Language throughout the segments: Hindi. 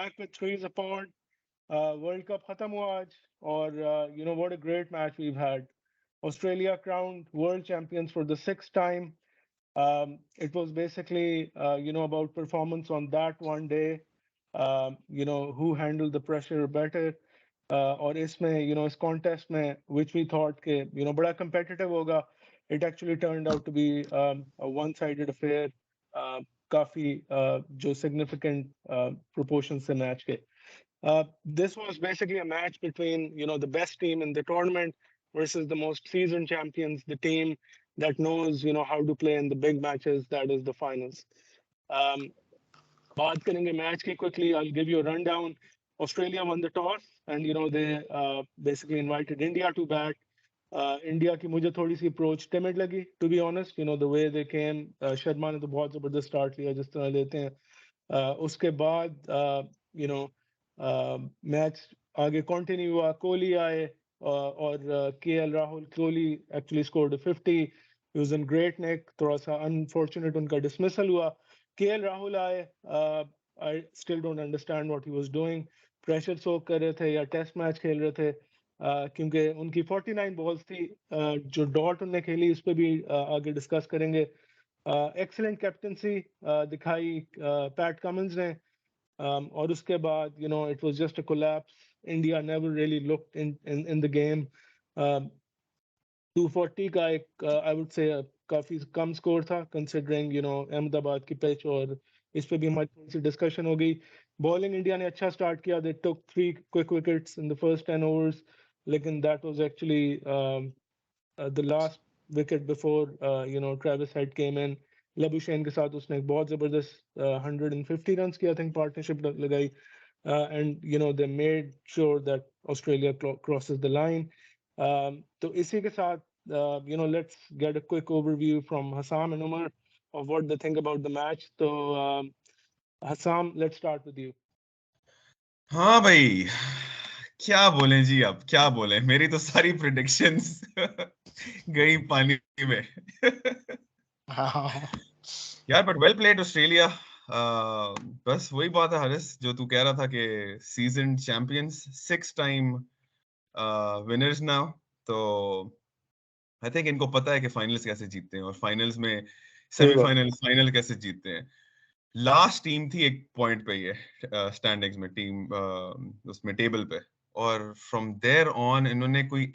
back with threes apart. World Cup खत्म हुआ आज और what a great match we've had. Australia crowned world champions for the sixth time. It was basically about performance on that one day. Who handled the pressure better. और इसमें इस contest में which we thought के बड़ा competitive होगा. It actually turned out to be a one-sided affair. काफी जो significant proportions से match के. This was basically a match between the best team in the tournament versus the most seasoned champions, the team that knows how to play in the big matches, that is the finals. बात करेंगे match की quickly. I'll give you a rundown. Australia won the toss and they basically invited India to bat. India की मुझे थोड़ी सी approach timid लगी, to be honest. The way they came. Sharma ने तो बहुत जबरदस्त start लिया जिस तरह लेते हैं. उसके बाद मैच आगे कंटिन्यू हुआ. कोहली आए और KL Rahul. Kohli actually scored 50. He was in great nick. थोड़ा सा अनफॉर्चुनेट उनका डिसमिसल हुआ. केएल राहुल आए. I still don't understand what he was doing. Pressure soak कर रहे थे या टेस्ट मैच खेल रहे थे. क्योंकि उनकी 49 बॉल्स थी. जो डॉट उन्होंने खेली उस पर भी आगे डिस्कस करेंगे. एक्सीलेंट कैप्टनसी दिखाई पैट कमिंस ने. और उसके बाद it was just a collapse. India never really looked in the game. 240 का एक I would say काफी कम स्कोर था considering अहमदाबाद की पिच. और इस पे भी हमारी थोड़ी सी डिस्कशन हो गई. बॉलिंग इंडिया ने अच्छा स्टार्ट किया. They took 3 quick wickets in the first 10 overs. लेकिन that was actually the last wicket before Travis Head came in. Labuschagne के साथ उसने एक बहुत जबरदस्त 150 रन्स की आई थिंक पार्टनरशिप लगाई. And they made sure that Australia crosses the line. तो इसी के साथ let's get a quick overview from Hassam and Umar of what they think about the match. तो Hassam, let's start with you. हाँ भाई, क्या बोलें जी. अब क्या बोलें, मेरी तो सारी प्रेडिक्शंस गई पानी में. यार बट वेल प्लेड ऑस्ट्रेलिया. बस वही बात है हरिस, जो तू कह रहा था कि season champions 6 time winners now. तो आई थिंक इनको पता है कि फाइनल्स कैसे जीतते हैं और फाइनल्स में सेमीफाइनल फाइनल कैसे जीतते हैं. लास्ट टीम थी एक पॉइंट पे ये स्टैंडिंग्स में टीम उसमें टेबल पे. और फ्रॉम देयर ऑन इन्होंने कोई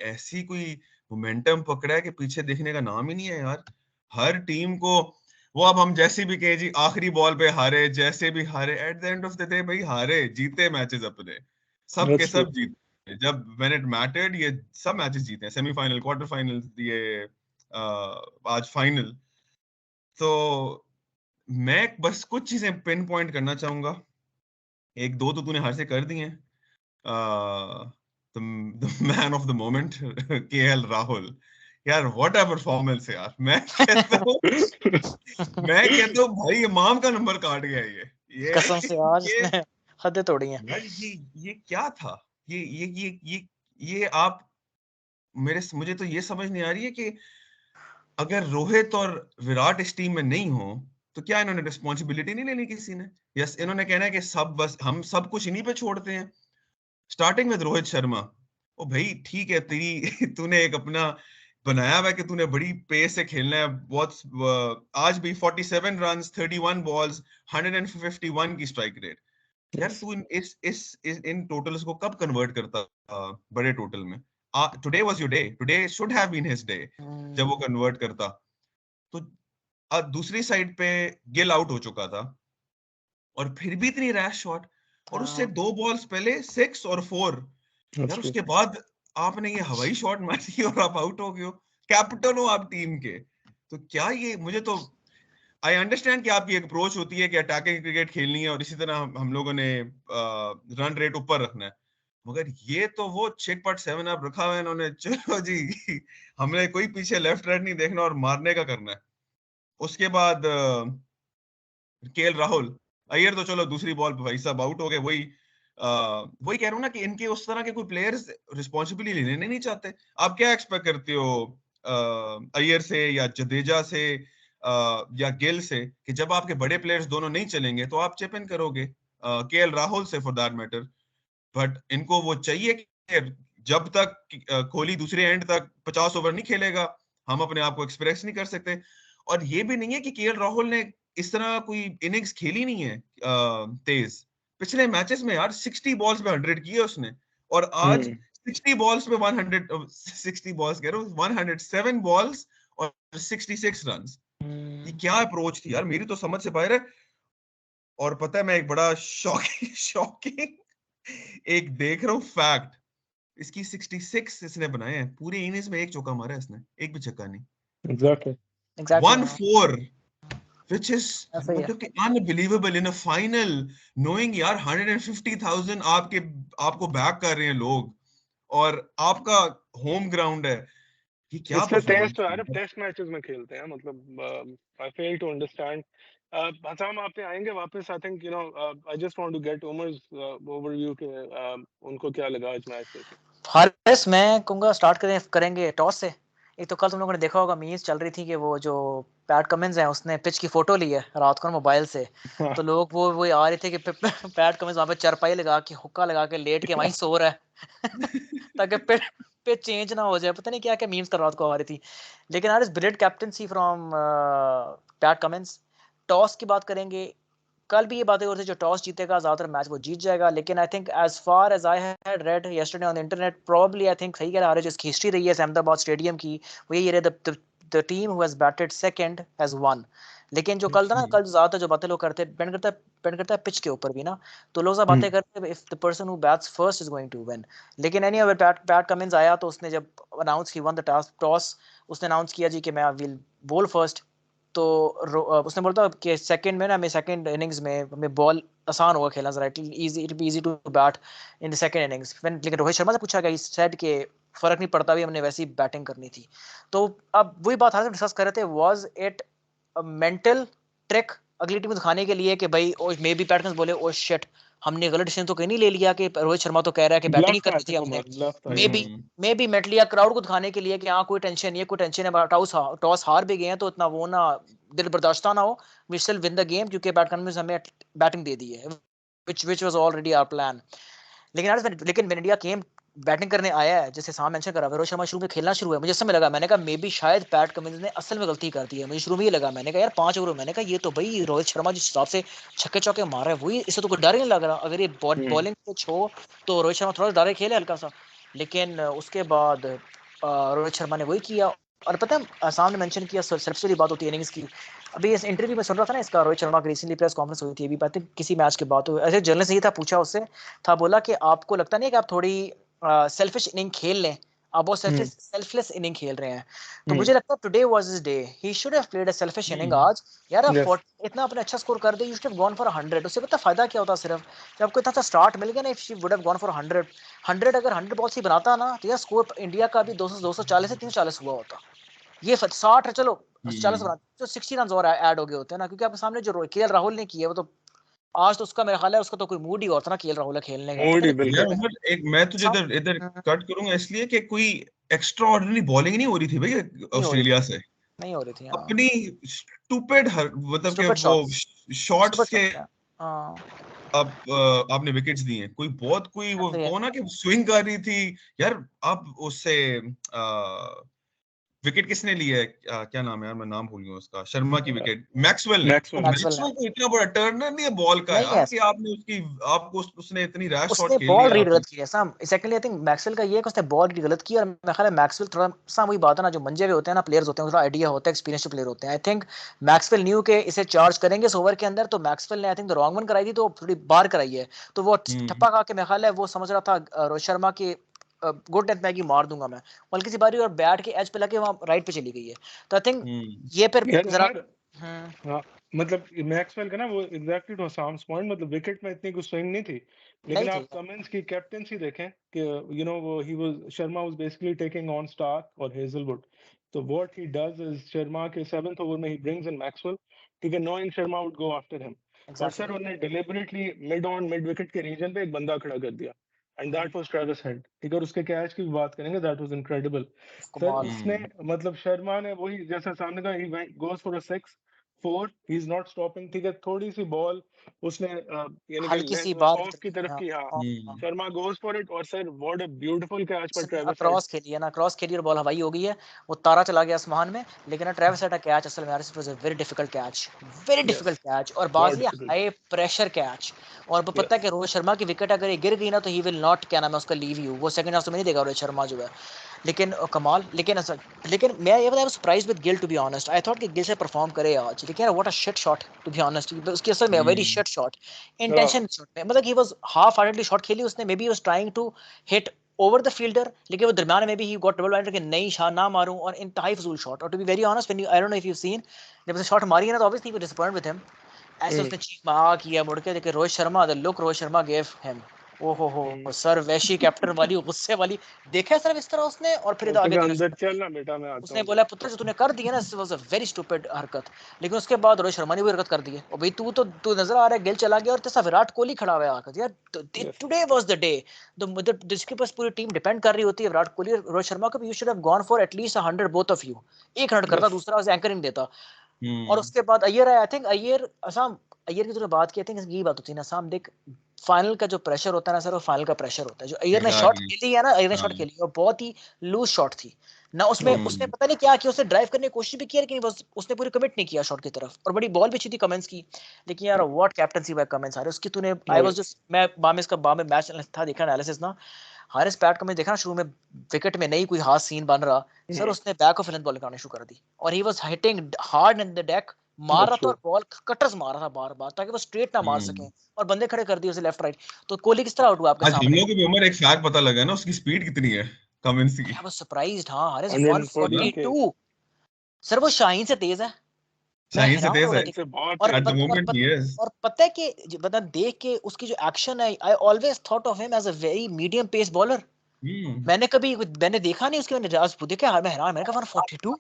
मोमेंटम पकड़ा है कि पीछे देखने का नाम ही नहीं है यार. हर टीम को वो, अब हम जैसे भी कहे जी आखिरी बॉल पे हारे, जैसे भी हारे, at the end of the day भाई हारे जीते मैचेस अपने. सब के सब जीते. जब व्हेन इट मैटर्ड ये सब मैचेस जीते हैं. सेमीफाइनल, क्वार्टर फाइनल, ये आज फाइनल. तो मैं बस कुछ चीजें पिन पॉइंट करना चाहूंगा. एक दो तो तूने हर से कर दी हैं. The man of the moment KL Rahul. यार व्हाट अ परफॉर्मेंस है यार. मैं कहता हूँ भाई इमाम का नंबर काट गया ये कसम से यार. इसने हदें तोड़ी हैं यार. ये क्या था. ये आप मुझे तो ये समझ नहीं आ रही है कि अगर रोहित और विराट इस टीम में नहीं हो तो क्या इन्होंने रिस्पॉन्सिबिलिटी नहीं लेनी किसी ने. यस, इन्होंने कहना है कि सब बस हम सब कुछ इन्हीं पे छोड़ते हैं. Starting with Rohit Sharma. ओ भाई ठीक है, तूने एक अपना बनाया हुआ है कि तूने बड़ी पेस से खेलना है. बहुत आज भी 47 रन्स, 31 बॉल्स, 151 की स्ट्राइक रेट. यार तू इन टोटल्स को कब कन्वर्ट करता बड़े टोटल में. Today was your day. Today should have been his day जब वो कन्वर्ट करता. तो दूसरी साइड पे गिल आउट हो चुका था और फिर भी इतनी रैश शॉट. और उससे 2 बॉल्स पहले 6 और 4. यार उसके बाद आपने ये हवाई शॉट मारी और आप आउट हो गए हो. कैप्टन हो आप टीम के. तो क्या ये, मुझे तो आई अंडरस्टैंड कि आपकी एक अप्रोच होती है कि अटैकिंग क्रिकेट खेलनी है और इसी तरह हम लोगों ने रन रेट ऊपर रखना है. मगर ये तो वो चिकपट 7 अप रखा हुआ है इन्होंने. चलो जी हमने कोई पीछे लेफ्ट राइट नहीं देखना और मारने का करना है. उसके बाद केएल राहुल. अय्यर तो चलो दूसरी बॉल पे भाई साहब आउट हो गए. वही कह रहा हूँ ना कि इनके उस तरह के कोई प्लेयर्स रिस्पॉन्सिबिलिटी लेने नहीं चाहते. आप क्या एक्सपेक्ट करते हो अय्यर से या जडेजा से या गिल से कि जब आपके बड़े प्लेयर्स दोनों नहीं चलेंगे तो आप चिप इन करोगे. केएल राहुल से फॉर दैट मैटर, बट इनको वो चाहिए कि जब तक कोहली दूसरे एंड तक 50 ओवर नहीं खेलेगा हम अपने आप को एक्सप्रेस नहीं कर सकते। और ये भी नहीं है कि केएल राहुल ने इस तरह कोई इनिंग्स खेली नहीं है तेज। पिछले मैचेस में यार 60 बॉल्स पे 100 किए उसने, और आज 60 बॉल्स पे 100, 60 बॉल्स कह रहा हूँ, 107 बॉल्स और 66 रन्स। ये क्या अप्रोच थी यार, मेरी तो समझ से बाहर है। और पता है मैं एक बड़ा शॉकिंग एक देख रहा हूँ फैक्ट, इसकी 66 इसने बनाए हैं पूरी इनिंग्स में, एक चौका मारा है इसने, एक भी छक्का नहीं। Exactly. 1-4 which is ऐसा ही है। मतलब कि unbelievable in a final, knowing यार 150,000 आपको बैक कर रहे हैं लोग, और आपका होम ग्राउंड है। ये क्या इससे तेज परफॉर्मेंस तो यार है। टेस्ट मैचेस में खेलते हैं, मतलब I fail to understand. Hasam आप पे आएंगे वापस, I think I just want to get Umar's overview के उनको क्या लगा आज मैच देख। हारिस मैं कहूँगा स्टार्ट करेंगे टॉस से। एक तो कल तुम लोगों ने देखा होगा मीम्स चल रही थी कि वो जो पैट कमिंस है उसने पिच की फोटो ली है रात को मोबाइल से, तो लोग वो आ रहे थे कि पैट कमिंस वहाँ पे चरपाई लगा के हुक्का लगा के लेट के वहीं सो रहा है ताकि पिच चेंज ना हो जाए। पता नहीं क्या क्या मीम्स कर रात को आ रही थी। लेकिन यार इस brilliant captaincy from PAT Cummins. Toss की बात करेंगे, कल भी ये बातें हो रही थी जो टॉस जीतेगा ज्यादातर मैच वो जीत जाएगा, लेकिन I think as far as I had read yesterday on the internet, probably I think सही कह रहा है जिसकी हिस्ट्री रही है अहमदाबाद स्टेडियम की, वो ये रही the team who has batted second has one. लेकिन जो कल था ना, कल ज्यादातर जो बातें लोग करते डिपेंड करता है पिच के ऊपर भी ना, तो लोग सब बातें करते हैं if the person who bats first is going to win. लेकिन एनी अवर पैट कमिंस आया तो उसने जब अनाउंस की वन द टॉस, उसने अनाउंस किया जी कि मैं विल बोल फर्स्ट। तो उसने बोला था कि सेकंड में ना, मैं सेकंड इनिंग्स में हमें बॉल आसान होगा खेलना जरा, it be easy to bat in the second innings. लेकिन रोहित शर्मा से पूछा गया, ही सेड कि फर्क नहीं पड़ता भी, हमने वैसी बैटिंग करनी थी। तो अब वही बात हम डिस्कस कर रहे थे, was it a mental trick अगली टीम को दिखाने के लिए कि भाई मे बी पैटर्न्स बोले ओ शिट हमने गलत डिसीजन तो कहीं नहीं ले लिया कि रोहित शर्मा तो कह रहा है कि बैटिंग ही करनी थी हमने। मे बी मेंटली या क्राउड को दिखाने के लिए कि हाँ कोई टेंशन नहीं है, कोई टेंशन है, टॉस हार भी गए हैं तो इतना वो ना दिल बर्दाश्त ना हो, we still win the game क्योंकि बैटमैन ने हमें बैटिंग दे दी है, which was already our plan। लेकिन when इंडिया केम बैटिंग करने आया है, जैसे साम मेंशन करा, रोहित शर्मा शुरू में खेलना शुरू है, मुझे समय लगा, मैंने कहा मे बी शायद पैट कमिंस ने असल में गलती कर दी है। मुझे शुरू में ये लगा, मैंने कहा यार 5 ओवर, मैंने कहा ये तो भाई रोहित शर्मा जिस हिसाब से छक्के चौके मार रहा है वही, इससे तो कोई डर ही नहीं लग रहा, अगर ये बॉलिंग कुछ हो तो रोहित शर्मा थोड़ा डर खेले हल्का सा। लेकिन उसके बाद रोहित शर्मा ने वही किया। और पता है सामने मेंशन किया सबसे बड़ी बात होती है इनिंग्स की, अभी इस इंटरव्यू में सुन रहा था ना इसका, रोहित शर्मा की रिसेंटली प्रेस कॉन्फ्रेंस हुई थी, अभी बात किसी मैच के बाद ऐसे जर्नलिस्ट ही था, पूछा उससे था, बोला कि आपको लगता नहीं कि आप थोड़ी सेल्फिश इनिंग खेल लें, आप बहुत सेल्फलेस इनिंग खेल रहे हैं। तो मुझे लगता है today was his day, he should have played a selfish innings आज। यार आप इतना अपना अच्छा स्कोर कर दे, you should have gone for 100। उससे पता फायदा क्या होता, सिर्फ जब आपको इतना स्टार्ट मिल गया ना, if she would have gone for 100 अगर 100 बॉल्स ही बनाता ना, तो यार स्कोर इंडिया का भी 240 से 340 हुआ होता। ये 60 है, चलो 40 बना तो 60 रन और ऐड हो गए होते हैं ना, क्योंकि आपके सामने जो केएल राहुल ने किया वो तो आज तो उसका मेरा ख्याल है उसका तो कोई मूड ही और था ना केएल राहुल खेलने का। मूड ही यार उमर, एक मैं तुझे इधर कट करूंगा इसलिए कि कोई एक्स्ट्रा ऑर्डिनरी बॉलिंग नहीं हो रही थी भाई ऑस्ट्रेलिया से, नहीं हो रही थी अपनी स्टूपिड मतलब कि वो शॉट्स के अब आपने विकेट्स दिए हैं, कोई बहुत कोई वो कौन ना कि स्विंग कर रही थी यार, आप उससे विकेट किसने लिया है, क्या नाम है यार, मैं नाम भूल गया उसका, शर्मा की विकेट मैक्सवेल ने। मैक्सवेल को इतना बड़ा टर्नर नहीं है बॉल का यार कि आपने उसने इतनी रैश शॉट खेल बॉल ली रीड गलत किया साम। सेकंडली आई थिंक मैक्सवेल का ये है कि उसने बॉल रीड गलत किया, और मेरा ख्याल है मैक्सवेल थोड़ा सा वही बात है ना, जो मंजे हुए होते हैं ना प्लेयर्स होते हैं, थोड़ा आइडिया होता है, एक्सपीरियंस्ड प्लेयर होते हैं। आई थिंक मैक्सवेल न्यू के इसे चार्ज करेंगे इस ओवर के अंदर, तो मैक्सवेल ने आई थिंक रॉन्ग वन कराई थी, तो थोड़ी बार कराई है, तो वो ठप्पा खा के मेरा ख्याल है वो समझ रहा था रोहित शर्मा की गुड डेथ मैगी मार दूंगा मैं, हल्की सी बारी और बैट के एज पे लगे वहां राइट पे चली गई है। तो आई थिंक ये फिर जरा हाँ, मतलब मैक्सवेल का ना वो एग्जैक्टली टू साम्स पॉइंट, मतलब विकेट में इतनी कुछ स्विंग नहीं थी, लेकिन आप कमिंस की कैप्टेंसी देखें कि वो he was, Sharma was basically taking on Starc और हेजलवुड, तो what he does is Sharma के 7th ओवर में ही ब्रिंग्स इन मैक्सवेल, ठीक है, knowing Sharma would go after him, और सर उन्होंने डिलिबरेटली मिड विकेट के रीजन पे एक बंदा खड़ा कर दिया, and that was Travis head, ठीक है, और उसके कैच की बात करेंगे, दैट वाज इनक्रेडिबल सर। उसने मतलब शर्मा ने वही जैसा सामने का, he goes for a 6, 4, he is not stopping, ठीक है, थोड़ी सी बॉल उसने यानी कि हल्की सी बात ऑफ की तरफ की, हाँ, हम्म, शर्मा गोज फॉर इट, और sir what a beautiful catch पर ट्रेविस हेड। क्रॉस खेली है ना, क्रॉस खेली और बॉल हवाई हो गई है, वो तारा चला गया आसमान में, लेकिन ना ट्रेविस हेड का कैच असल में यार it was a very difficult catch, very difficult catch, और बहुत बाजी डिफिकल्ट, हाई प्रेशर कैच, और वो पता है कि रोहित शर्मा की विकेट अगर ये गिर गई ना तो ही विल नॉट, क्या नाम है उसका, लीव यू, वो सेकंड हाफ में नहीं देगा रोहित शर्मा जो है, लेकिन कमाल, लेकिन मैं ये बताया surprise with Gill to be honest, I thought कि गिल से परफॉर्म करे आज, लेकिन what a shit shot to be honest, उसकी असल में very shit shot, intention shot में, मतलब he was half heartedly shot खेली उसने, maybe was trying to hit over the fielder, लेकिन वो दरमियान में भी ही गॉट डबल बाइंडर कि नहीं शाह ना मारूं, और इंतहाई फजूल शॉट, और to be very honest when you, I don't know if you seen, जब उसे शॉट मारी है ना तो ऑब्वियसली वो डिसअपॉइंट विद हिम, ऐसे उसने चीख मार किया मुड़ के, लेकिन Rohit Sharma, the look Rohit Sharma gave him, ओहो हो सर, वैशी कैप्टन वाली गुस्से वाली, देखा सिर्फ इस तरह उसने, और फिर इधर आगे अंदर चलना बेटा, मैं आता उसने हूँ। बोला पुत्र जो तूने कर दिया ना, वाज अ वेरी स्टूपिड हरकत, लेकिन उसके बाद रोहित शर्मा ने भी हरकत कर दी है, और भाई तू नजर आ रहा है गिल चला गया और तेरा विराट कोहली खड़ा हुआ है आकर, यार टुडे वाज द डे, जिसके पास पूरी टीम डिपेंड कर रही होती है विराट कोहली और रोहित शर्मा को, you should have gone for at least 100 both of you, एक 100 करता, दूसरा एंकरिंग देता, और उसके बाद अय्यर आया, आई थिंक अय्यर असम, अय्यर की तूने बात की, आई थिंक यही बात होती है ना असम, देख फाइनल का जो प्रेशर होता है ना सर, वो फाइनल का प्रेशर होता है, जो अय्यर ने शॉट एग्जैक्टली, खेली है ना, अय्यर ने शॉट खेली और बहुत ही लूज शॉट थी ना, उसमें उसने पता नहीं क्या किया, उसने ड्राइव करने की कोशिश भी की, लेकिन बस उसने पूरी कमिट नहीं किया शॉट की तरफ, और बड़ी बॉल भी अच्छी थी कमेंस की, लेकिन यार व्हाट कैप्टनसी बाय कमेंस आ रहे उसकी, तूने, आई वाज जस्ट, मैं बाद में मैच था देखा एनालिसिस ना, हारिस पैट का मैं देखा ना, शुरू में विकेट में नहीं कोई हाथ सीन बन रहा सर, उसने बैक ऑफ लेंथ बॉल करनी शुरू कर दी, और he was hitting hard in the deck, मार रहा था और बॉल कटर्स मार रहा था बार बार, ताकि वो स्ट्रेट ना मार सके, और बंदे खड़े कर दिए उसे लेफ्ट राइट, तो कोहली किस तरह आउट हुआ आपके आज हम सामने, लोग को भी उमर एक फैक्ट पता लगा ना, उसकी स्पीड कितनी है कमिंस की, आई वाज सरप्राइज्ड, हाँ हारिस 114 के 142, सर वो शाहीन से तेज है, मैं शाहीन से हैरान हो तेज रहा है, था, से बहुत और एट द तेज है। मोमेंट ही इज, और पता है कि मतलब देख के उसकी जो एक्शन है, I always thought of him as a very medium pace bowler, मैंने देखा नहीं उसके, मैंने आज देखा, मैं हैरान, मैंने कहा 142,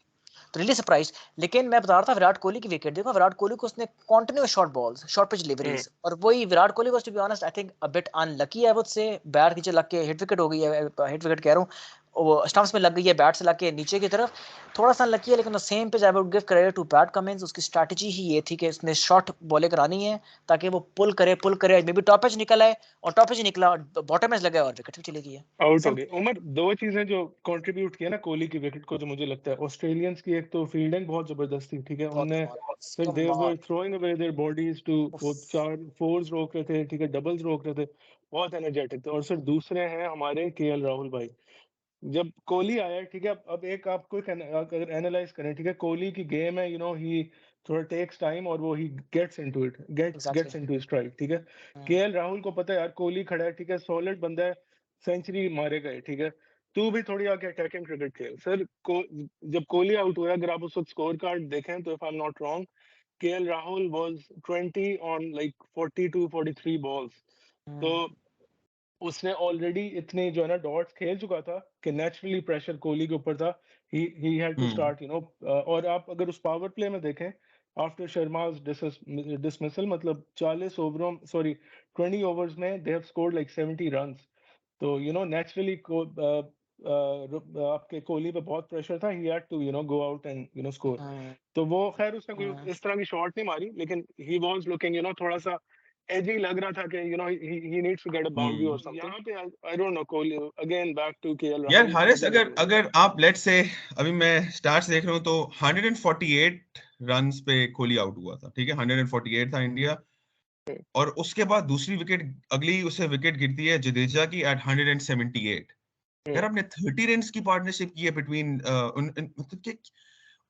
तो रियली सरप्राइज, लेकिन मैं बता रहा था विराट कोहली की विकेट देखो, विराट कोहली को उसने continuous short balls, short pitch deliveries, और वही Virat Kohli was to be honest I think a bit unlucky, I would say, bat नीचे लग के हिट विकेट हो गई है, हिट विकेट कह रहा हूं, वो स्टंप्स में लग गई है, बैट से लग के नीचे की तरफ, थोड़ा सा लकी है, लेकिन the same pitch I would give credit to Pat Cummins, उसकी स्ट्रेटजी ही ये थी कि उसने शॉर्ट बॉलें करानी है, ताकि वो पुल करे, मे बी टॉप पिच निकल आए, और टॉप पिच निकला, बॉटम में लगा और विकेट भी चली गई है, आउट हो गई। उमर, दो चीजें जो कंट्रीब्यूट किया ना कोहली की विकेट को, जो मुझे लगता है ऑस्ट्रेलियंस की, एक तो फील्डिंग बहुत जबरदस्त थी, ठीक है, बहुत उनने फिर दे वर कमाल, throwing away their bodies too, वो 4 फोर्स रोक रहे थे, ठीक है, डबल्स रोक रहे थे, बहुत एनर्जेटिक थे। और फिर दूसरे हैं हमारे केएल राहुल भाई, जब कोहली आया, ठीक है, अब एक आपको अगर एनालाइज करें, ठीक है, कोहली की गेम है, ही थोड़ा टेक्स टाइम, और वो he gets into it, exactly, gets into strike, ठीक है। केएल राहुल को पता है यार कोहली खड़ा है, ठीक है, सॉलिड बंदा है, सेंचुरी मारेगा ही, ठीक है, तू भी थोड़ी आके अटैकिंग क्रिकेट खेल सर। जब कोहली आउट हुआ, अगर आप उस वक्त स्कोर कार्ड देखें, तो if I am not wrong, KL Rahul was 20 on like 42 43 balls, तो उसने ऑलरेडी इतने जो है ना डॉट्स खेल चुका था कि नेचुरली प्रेशर कोहली के ऊपर था, ही हैड टू स्टार्ट, और आप अगर उस पावर प्ले में देखें, आफ्टर शर्मा's डिसमिसल, मतलब 40 ओवरों, सॉरी 20 ओवर्स में they have scored like 70 runs, तो नेचुरली आपके कोहली पे बहुत प्रेशर था, he had to go out and score, तो वो खैर उसने कोई इस तरह की शॉट नहीं मारी, लेकिन ही वाज लुकिंग थोड़ा सा एजी लग रहा था कि he needs to get a boundary or something. यहाँ पे I don't know, Kohli again back to KL यार Rahul, हारिस, अगर अगर आप लेट्स से, अभी मैं स्टार्ट्स देख रहा हूँ तो 148 रन्स पे कोहली आउट हुआ था, ठीक है, 148 था इंडिया, और उसके बाद दूसरी विकेट, अगली उसे विकेट गिरती है जडेजा की एट 178, यार आपने 30 रन्स की पार्टनरशिप की है बिटवीन, मतलब कि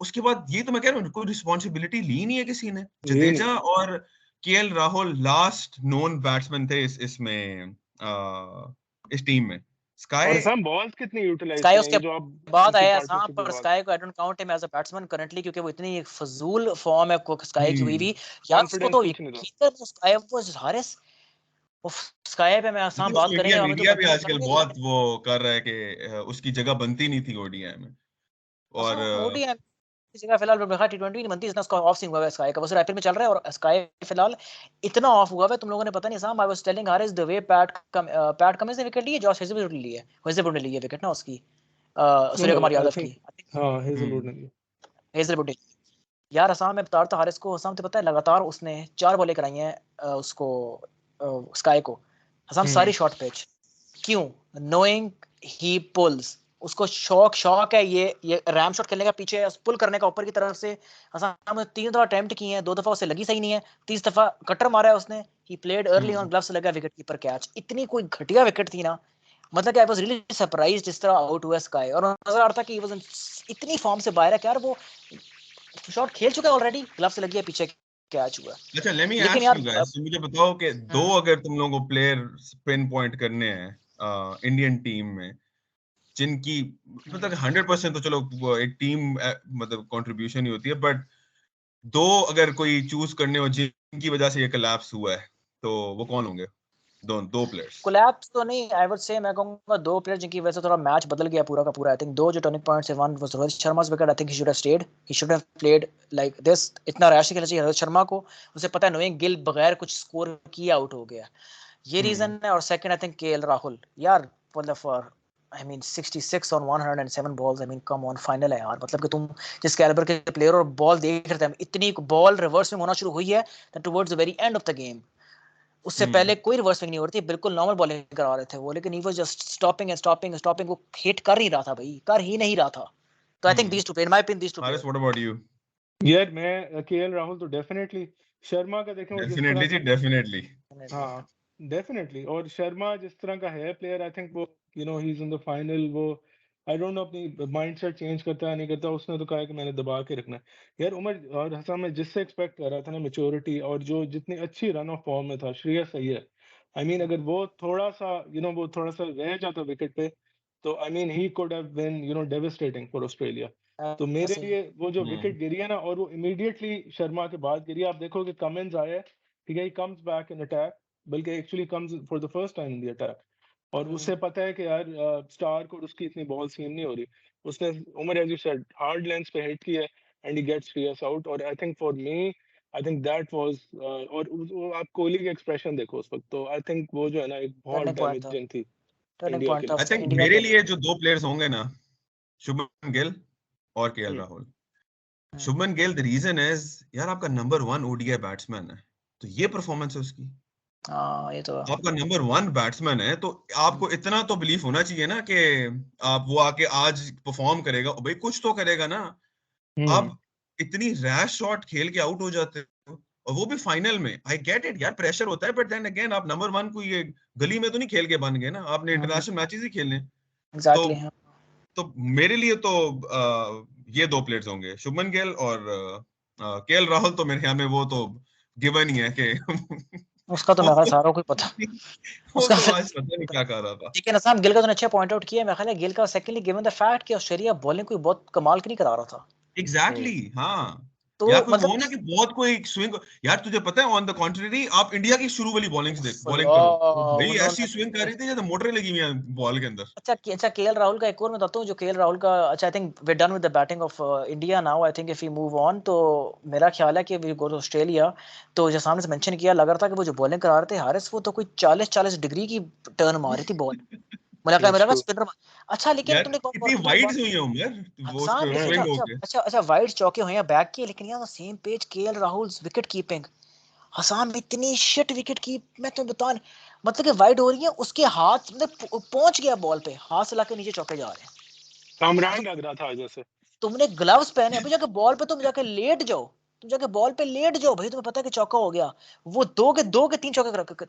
उसके बाद ये तो मैं कह रहा हूँ कोई रिस्पॉन्सिबिलिटी ली नहीं है किसी ने, जडेजा और KL Rahul last known batsman थे इसमें, इस टीम में, और स्काई, सब बॉल्स कितनी यूटिलाइज स्काई करें, उसके ये जो आप बाद उनकी आया सांप, पार्टनरशिप की पर बात, स्काई को I don't count him as a batsman currently, क्योंकि वो इतनी एक फजूल फॉर्म है स्काई की हुई भी, यार उसको कॉन्फिडेंस तो कुछ नहीं था। यकीन कर, स्काई वाज हारिस, उफ, स्काई पे मैं आसाम लेकिन बात करेंगे, इंडिया हमें तो मीडिया भी कंटिन्यू आजकल करनी है, बहुत लेकिन वो कर रहा है कि उसकी जगह बनती नहीं थी ओडीआई में, और असम ओडीआई की जगह फिलहाल रखा, टी20 नहीं बनती, इतना उसका ऑफ स्विंग हुआ है स्काई का, वो सिर्फ आईपीएल में चल रहा है, और स्काई फिलहाल इतना ऑफ हुआ है, तुम लोगों ने पता नहीं साहब, I was telling Haris the way PAT Cummins ने विकेट ली है, जॉश हेजलवुड ने ली है विकेट ना उसकी, सूर्य कुमार आई यादव थिंक, की, हाँ हेजलवुड ने, हेजलवुड ने, यार असम में बता रहा था हारिस को, असम तो पता है लगातार उसने 4 बॉलें कराई हैं उसको स्काई को, असम सारी शॉर्ट पिच। क्यों? नोइंग ही पुल्स, उसको शौक है ये रैम शॉट खेलने का, पीछे पुल करने का ऊपर की तरफ से। असम ने 3 दफा अटेम्प्ट किए हैं, 2 दफा उसे लगी सही नहीं है, 30 दफा कटर मारा है उसने। He played early on, glove से लगा विकेट कीपर कैच। इतनी कोई घटिया विकेट थी ना, मतलब कि आई वाज रियली सरप्राइज्ड जिस तरह आउट हुआ स्काई, और नजर आ रहा था कि वो इतनी फॉर्म से बाहर है कि यार वो शॉट खेल चुका है ऑलरेडी, ग्लव से लगी है, पीछे कैच हुआ। अच्छा, लेट मी लेकिन आस्क यार यू गाइस, तो मुझे बताओ कि दो अगर तुम लोगों को प्लेयर पिन पॉइंट करने हैं इंडियन टीम में, जिनकी मतलब 100% तो चलो वो एक टीम मतलब कंट्रीब्यूशन ही होती है, बट दो अगर कोई चूज करने हो जिनकी वजह से ये कोलैप्स हुआ है, तो वो कौन होंगे? दो प्लेयर्स। कोलैप्स तो नहीं, आई वुड से मैं कहूंगा 2 प्लेयर जिनकी वजह से थोड़ा मैच बदल गया पूरा का पूरा। आई थिंक 2 जो टर्निंग पॉइंट्स है, one was Rohit Sharma's wicket. I think he should have stayed, he should have played like this. इतना रैश खेलना चाहिए रोहित शर्मा को, उसे पता है नोइंग गिल बगैर कुछ स्कोर किए आउट हो गया, ये रीजन है। और सेकंड आई थिंक केएल राहुल, यार मतलब for I mean 66 on 107 balls, I mean come on, final है यार, मतलब कि तुम जिस कैलिबर के प्लेयर और बॉल देख रहे थे, इतनी बॉल रिवर्स में होना शुरू हुई है towards the very end of the game. उससे पहले कोई रिवर्स स्विंग नहीं हो रही थी, बिल्कुल नॉर्मल बॉलिंग करवा रहे थे वो, लेकिन he was just stopping and stopping and stopping, वो हिट कर नहीं रहा था भाई, कर ही नहीं रहा था। तो I think these two player, in my opinion these two Haris, player. What about you? यार मैं केएल राहुल तो डेफिनेटली, शर्मा का देखें वो जिस तरह डेफिनेटली जी, का, डेफिनेटली। हाँ डेफिनेटली, और शर्मा जिस तरह का है प्लेयर, आई थिंक वो he is in the final, वो आई डोंट नो अपनी माइंडसेट चेंज करता है नहीं करता, उसने तो कहा है कि मैंने दबा के रखना है। यार उमर और हसन, मैं जिससे एक्सपेक्ट कर रहा था ना मैच्योरिटी, और जो जितनी अच्छी रन ऑफ फॉर्म में था श्रेयस अय्यर, आई मीन अगर वो थोड़ा सा वो थोड़ा सा रह जाता विकेट पे, तो I mean he could have been devastating for Australia. तो मेरे लिए वो जो विकेट गिरी है ना, और वो इमीडिएटली शर्मा के बाद गिरी, आप देखो कि कमिंस आया, ठीक है, he comes back in attack, बल्कि actually comes for the first time in the attack, और उसे पता है कि यार स्टार को उसकी इतनी बॉल सीम नहीं हो रही, उसने Umar as you said hard lengths पे हिट किया and he gets Shreyas out. और I think for me, I think that was, और आप कोहली के एक्सप्रेशन देखो उस वक्त, तो आई थिंक वो जो है ना एक बहुत टर्निंग पॉइंट था, डैमेजिंग थी टर्निंग इंडिया के पॉइंट था लिए। आई थिंक इंडिया मेरे के लिए। लिए जो दो प्लेयर्स होंगे ना, शुभमन गिल और KL Rahul. Shubman Gill, the reason is यार आपका नंबर 1 ओडीआई बैट्समैन है, तो ये परफॉर्मेंस है उसकी। हाँ ये तो आपका नंबर 1 बैट्समैन है, तो आपको इतना तो बिलीफ होना चाहिए ना कि आप वो आके आज परफॉर्म करेगा, भाई कुछ तो करेगा ना। आप इतनी रैश शॉट खेल के आउट हो जाते हो, और वो भी फाइनल में। आई गेट इट यार, प्रेशर होता है, बट देन अगेन आप नंबर 1 को ये गली में तो नहीं खेल के बन गए ना, आपने इंटरनेशनल मैचेस ही खेलने। तो एग्जैक्टली। तो मेरे लिए तो ये दो प्लेयर्स होंगे, शुभमन गिल और केएल राहुल। तो मेरे ख्याल में वो तो गिवन ही है कि उसका तो वो मेरे ख्याल तो सारों को ही पता, वो उसका तो आज पता नहीं क्या कर रहा था। लेकिन असम गिल का तो अच्छा पॉइंट आउट किया है, मेरे ख्याल है गिल का सेकंडली गिवन द फैक्ट कि ऑस्ट्रेलिया बॉलिंग कोई बहुत कमाल की नहीं करा रहा था, एग्जैक्टली हाँ। तो या कोई मतलब वो ना कि बहुत कोई स्विंग, यार तुझे पता है ऑन द कॉन्ट्ररी आप इंडिया की शुरू वाली बॉलिंग देख, बॉलिंग करो, वो भाई ऐसी स्विंग कर उन्होंने रही थी जैसे मोटरें लगी हुई हैं बॉल के अंदर। अच्छा केएल राहुल का एक और मैं बताता हूँ, जो केएल राहुल का, अच्छा I think we done with the batting of India now, I think if we move on, तो मेरा ख्याल है कि वी गो टू ऑस्ट्रेलिया। तो जो सामने से मेंशन किया, लग रहा था कि वो जो बॉलिंग करा रहे थे हारिस, वो तो कोई 40 डिग्री की टर्न मार रही थी बॉल, मेरा स्पिनर। अच्छा लेकिन यार तुमने कितनी तुमने एक वाइड्स बात, हुई है उमर वो उस हसान पे लेकिन स्विंग अच्छा होके। अच्छा अच्छा वाइड चौके हुए हैं बैक के, लेकिन यार same page KL Rahul wicket keeping, हसान में इतनी शिट विकेट की, मैं तो बता, मतलब कि वाइड हो रही है, उसके हाथ मतलब पहुंच गया बॉल पे, हाथ से लाके नीचे चौके जा रहे हैं। कामरान मतलब लग रहा था जैसे। तुमने ग्लव्स पहने, अभी जाके बॉल पे तुम जाके लेट जाओ, तुम जाके बॉल पे लेट जाओ भाई, तुम्हें पता है कि चौका हो गया। वो दो के तीन चौके,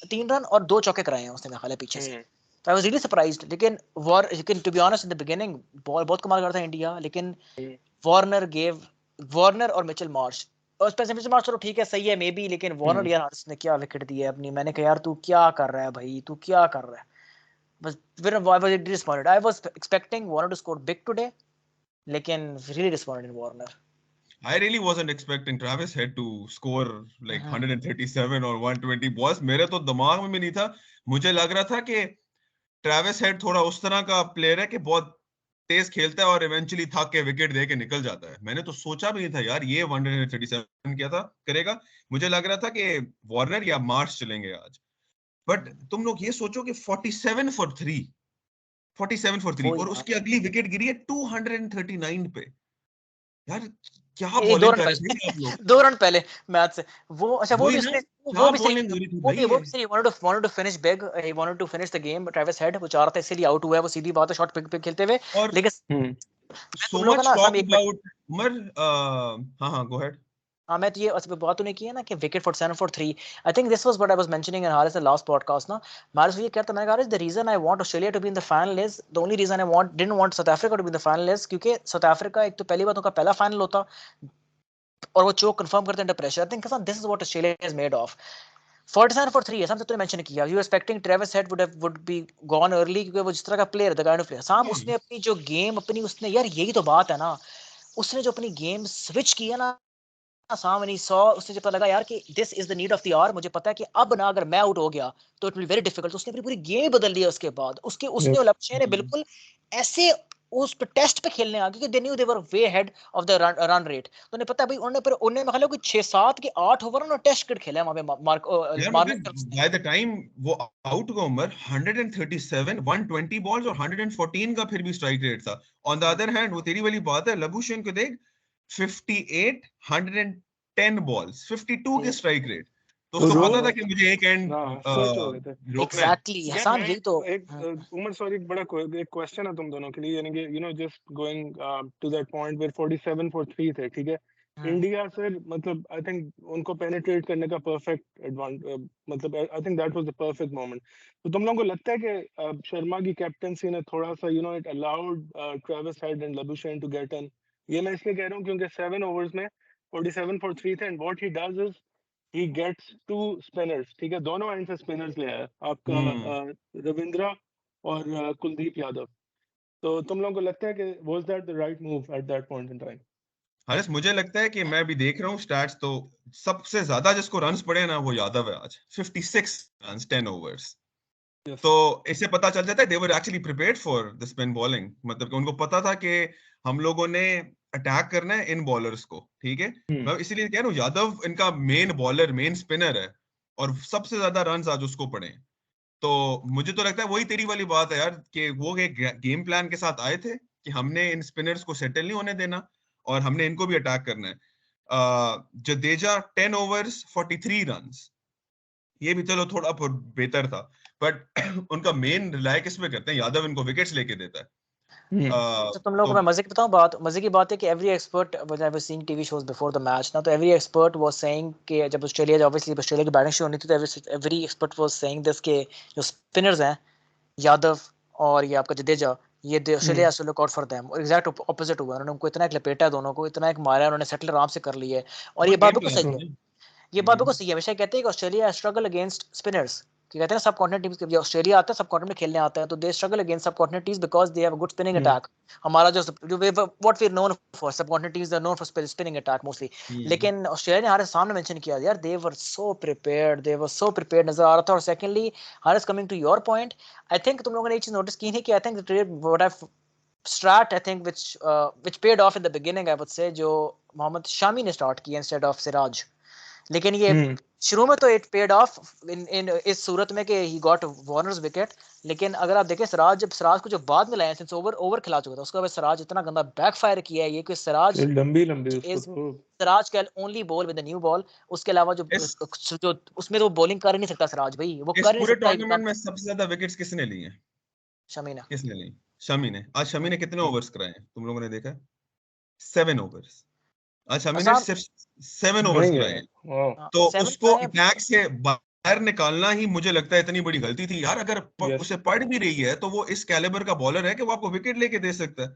3 रन और 2 चौके कराए हैं उसने मेरे ख्याल है पीछे से। तो आई वाज रियली सरप्राइज्ड, लेकिन to be honest in the beginning ball बहुत कमाल करता है इंडिया, लेकिन वार्नर और मिचेल मार्श, और स्पेशली मिचेल मार्श चलो ठीक है सही है मे बी, लेकिन वार्नर यार उसने क्या विकेट दी है अपनी, मैंने कहा यार तू क्या कर रहा है भाई, तू क्या कर रहा है बस। फिर I was disappointed. I was expecting Warner to score big today, लेकिन really disappointed in Warner. I really wasn't expecting Travis Head to score like 137 or 120 balls. मेरे तो दिमाग में भी नहीं था। मुझे लग रहा था कि ट्रेविस हेड थोड़ा उस तरह का प्लेयर है कि बहुत तेज खेलता है और इवेंचुअली थक के विकेट दे के निकल जाता है। मैंने तो सोचा भी नहीं था यार ये 137 किया था करेगा। मुझे लग रहा था कि वार्नर या मार्श चलेंगे आज। बट तुम लोग ये सोचो कि 47 फॉर 3, 47 फॉर 3, वो और यार उसकी अगली विकेट गिरी है 239 पे। यार क्या दो बॉलिंग रन कर रहे पहले थे आप लोग, 2 रन पहले मैच से वो। अच्छा वो वही भी ना, उसने क्या वो भी बॉलिंग हो रही थी भाई वो ये। भी सही wanted to finish big, he wanted to finish the game, Travis head वो चाह रहा था इसीलिए आउट हुआ है वो, सीधी बात है, शॉट पिक खेलते हुए। और लेकिन हम्म मैं सो तुम लोग का मच ना टॉक असम एक मिनट, अबाउट उमर, हाँ हाँ गो अहेड। हाँ मैं तो ये बात तूने की है ना कि wicket for 7 for 3, I think this was what I was mentioning in Haris last podcast ना। मारिस ये कहता, मैंने कहा the reason I want Australia to be in the final is, the only reason I didn't want South Africa to be in the final is क्योंकि साउथ अफ्रीका एक तो पहली बात उनका पहला फाइनल होता और वो चोक कंफर्म करते हैं under pressure. I think this is what Australia is made of. 47 for 3 है साम, तूने मेंशन किया you expecting Travis head would be gone early क्योंकि वो जिस तरह का player the kind of player साम, उसने अपनी जो गेम अपनी उसने यार यही तो बात है ना, उसने जो अपनी गेम स्विच की है ना साम, when he saw, उसने जब पता लगा यार कि this is the need of the hour, मुझे पता है कि अब ना अगर मैं आउट हो गया तो इट विल वेरी डिफिकल्ट, उसने अपनी पूरी गेम बदल दी उसके बाद। उसके उसने Yep. और लक्ष्य ने बिल्कुल ऐसे उस पे टेस्ट पे खेलने आ गए कि they knew they were way head of the run rate. तो उन्हें पता है भाई उन्होंने पर उन्हें मैं ख्याल 6-7 के 8 ओवर उन्होंने टेस्ट क्रिकेट खेला है वहां पे यार मार्नस मगर बाय द टाइम वो आउट हुआ उमर, 137 120 बॉल्स और 114 का फिर भी स्ट्राइक रेट था। ऑन द अदर हैंड वो तेरी वाली बात है, लबुशेन को देख 58 110 बॉल्स 52 के स्ट्राइक रेट, तो उसको पता था कि मुझे एक एंड सेट हो गए थे। रोकना है। एग्जैक्टली यार हसन मैं यही तो एक उमर सॉरी एक बड़ा एक क्वेश्चन है तुम दोनों के लिए, यानी कि just going to that point where 47 for 3 थे, ठीक है। इंडिया फिर मतलब आई थिंक उनको पेनिट्रेट करने का परफेक्ट एडवांटेज, मतलब I think that was the perfect moment. तो तुम लोगों को लगता है कि शर्मा की कैप्टनसी ने थोड़ा सा it allowed Travis Head and Labuschagne to get in? ये मैं इसलिए कह रहा हूँ क्योंकि 7 ओवर्स में 47 for 3 थे, and what he does is he gets 2 spinners, ठीक है, दोनों एंड से स्पिनर्स ले आया आपका रविंद्रा और कुलदीप यादव। तो तुम लोगों को लगता है कि was that the right move at that point in time? Haris मुझे लगता है कि मैं भी देख रहा हूँ स्टैट्स, तो सबसे ज्यादा जिसको रन्स पड़े ना वो यादव है आज, 56 रन्स 10 ओवर्स। Yes. तो इससे पता चल जाता है they were actually prepared for the spin bowling, मतलब कि उनको पता था कि हम लोगों ने अटैक करना है इन बॉलर्स को, ठीक है। मैं इसीलिए कह रहा हूँ यादव इनका मेन बॉलर मेन स्पिनर है और सबसे ज्यादा रन्स आज उसको पड़े। तो मुझे तो लगता है वही तेरी वाली बात है यार कि वो एक गेम प्लान के साथ आए थे कि हमने इन स्पिनर्स को सेटल नहीं होने देना और हमने इनको भी अटैक करना है। जडेजा 10 ओवर्स 43 रन्स, ये भी चलो थोड़ा बेहतर था, बट उनका मेन रिलाय किस पे करते हैं, यादव इनको विकेट्स लेके देता है। तो तुम लोगों को मैं मजे की बताऊं बात, मजे की बात है कि every expert when I was seeing TV shows before the match ना, तो एवरी एक्सपर्ट वाज सेइंग कि जब ऑस्ट्रेलिया की बैटिंग शुरू होनी थी तो every expert was saying this के जो स्पिनर्स हैं यादव और ये आपका जडेजा, ये Australia has to look out for them, और एग्जैक्ट ऑपोजिट हुआ। उन्होंने उनको इतना एक लपेटा है, दोनों को इतना एक मारा है, उन्होंने सेटल आराम से कर लिया है। और ये बात गेम बिल्कुल प्लान सही है, है। ये बात बिल्कुल सही है। हमेशा कहते हैं कि ऑस्ट्रेलिया स्ट्रगल अगेंस्ट स्पिनर्स, कि कहते हैं सब कॉन्टिनेंट टीम्स जब ऑस्ट्रेलिया आता है सब कॉन्टिनेंट में खेलने आता है तो they struggle against sub continent teams because they have a good spinning attack. हमारा जो what we are known for, sub continent teams are known for spinning attack mostly. लेकिन ऑस्ट्रेलिया ने हमारे सामने मेंशन किया यार दे वर सो प्रिपेयर्ड नजर आ रहा था। और secondly Haris, coming to your point, I think तुम लोगों ने एक चीज नोटिस की है कि I think what I strat I think which paid off in the beginning I would say, जो मोहम्मद शामी ने स्टार्ट किया इंस्टेड ऑफ सिराज। लेकिन ये शुरू में तो इट पेड ऑफ इन इस सूरत में कि ही गॉट वार्नर्स विकेट। लेकिन अगर आप देखें सिराज को जो बाद में लाया सिंस ओवर खिला चुका था, उसके बाद सिराज इतना गंदा बैकफायर किया है ये कि सिराज लंबी उसको इज तो Siraj can only ball with the new ball. उसके अलावा जो उसमें तो बॉलिंग कर ही नहीं सकता सिराज भाई, वो इस कर ही नहीं पूरे सकता। टूर्नामेंट में सबसे ज्यादा विकेट्स किसने लिए हैं? शमी ने किसने ली? शमी ने। आज शमी ने कितने ओवर्स कराए हैं तुम लोगों ने देखा? 7 ओवर्स। आज शमी ने आसाम सिर्फ 7 ओवर्स नहीं कराए है। हैं। तो 7 उसको अटैक से बाहर निकालना ही मुझे लगता है इतनी बड़ी गलती थी यार। अगर Yes. उसे पड़ भी रही है तो वो इस कैलिबर का बॉलर है कि वो आपको विकेट लेके दे सकता है।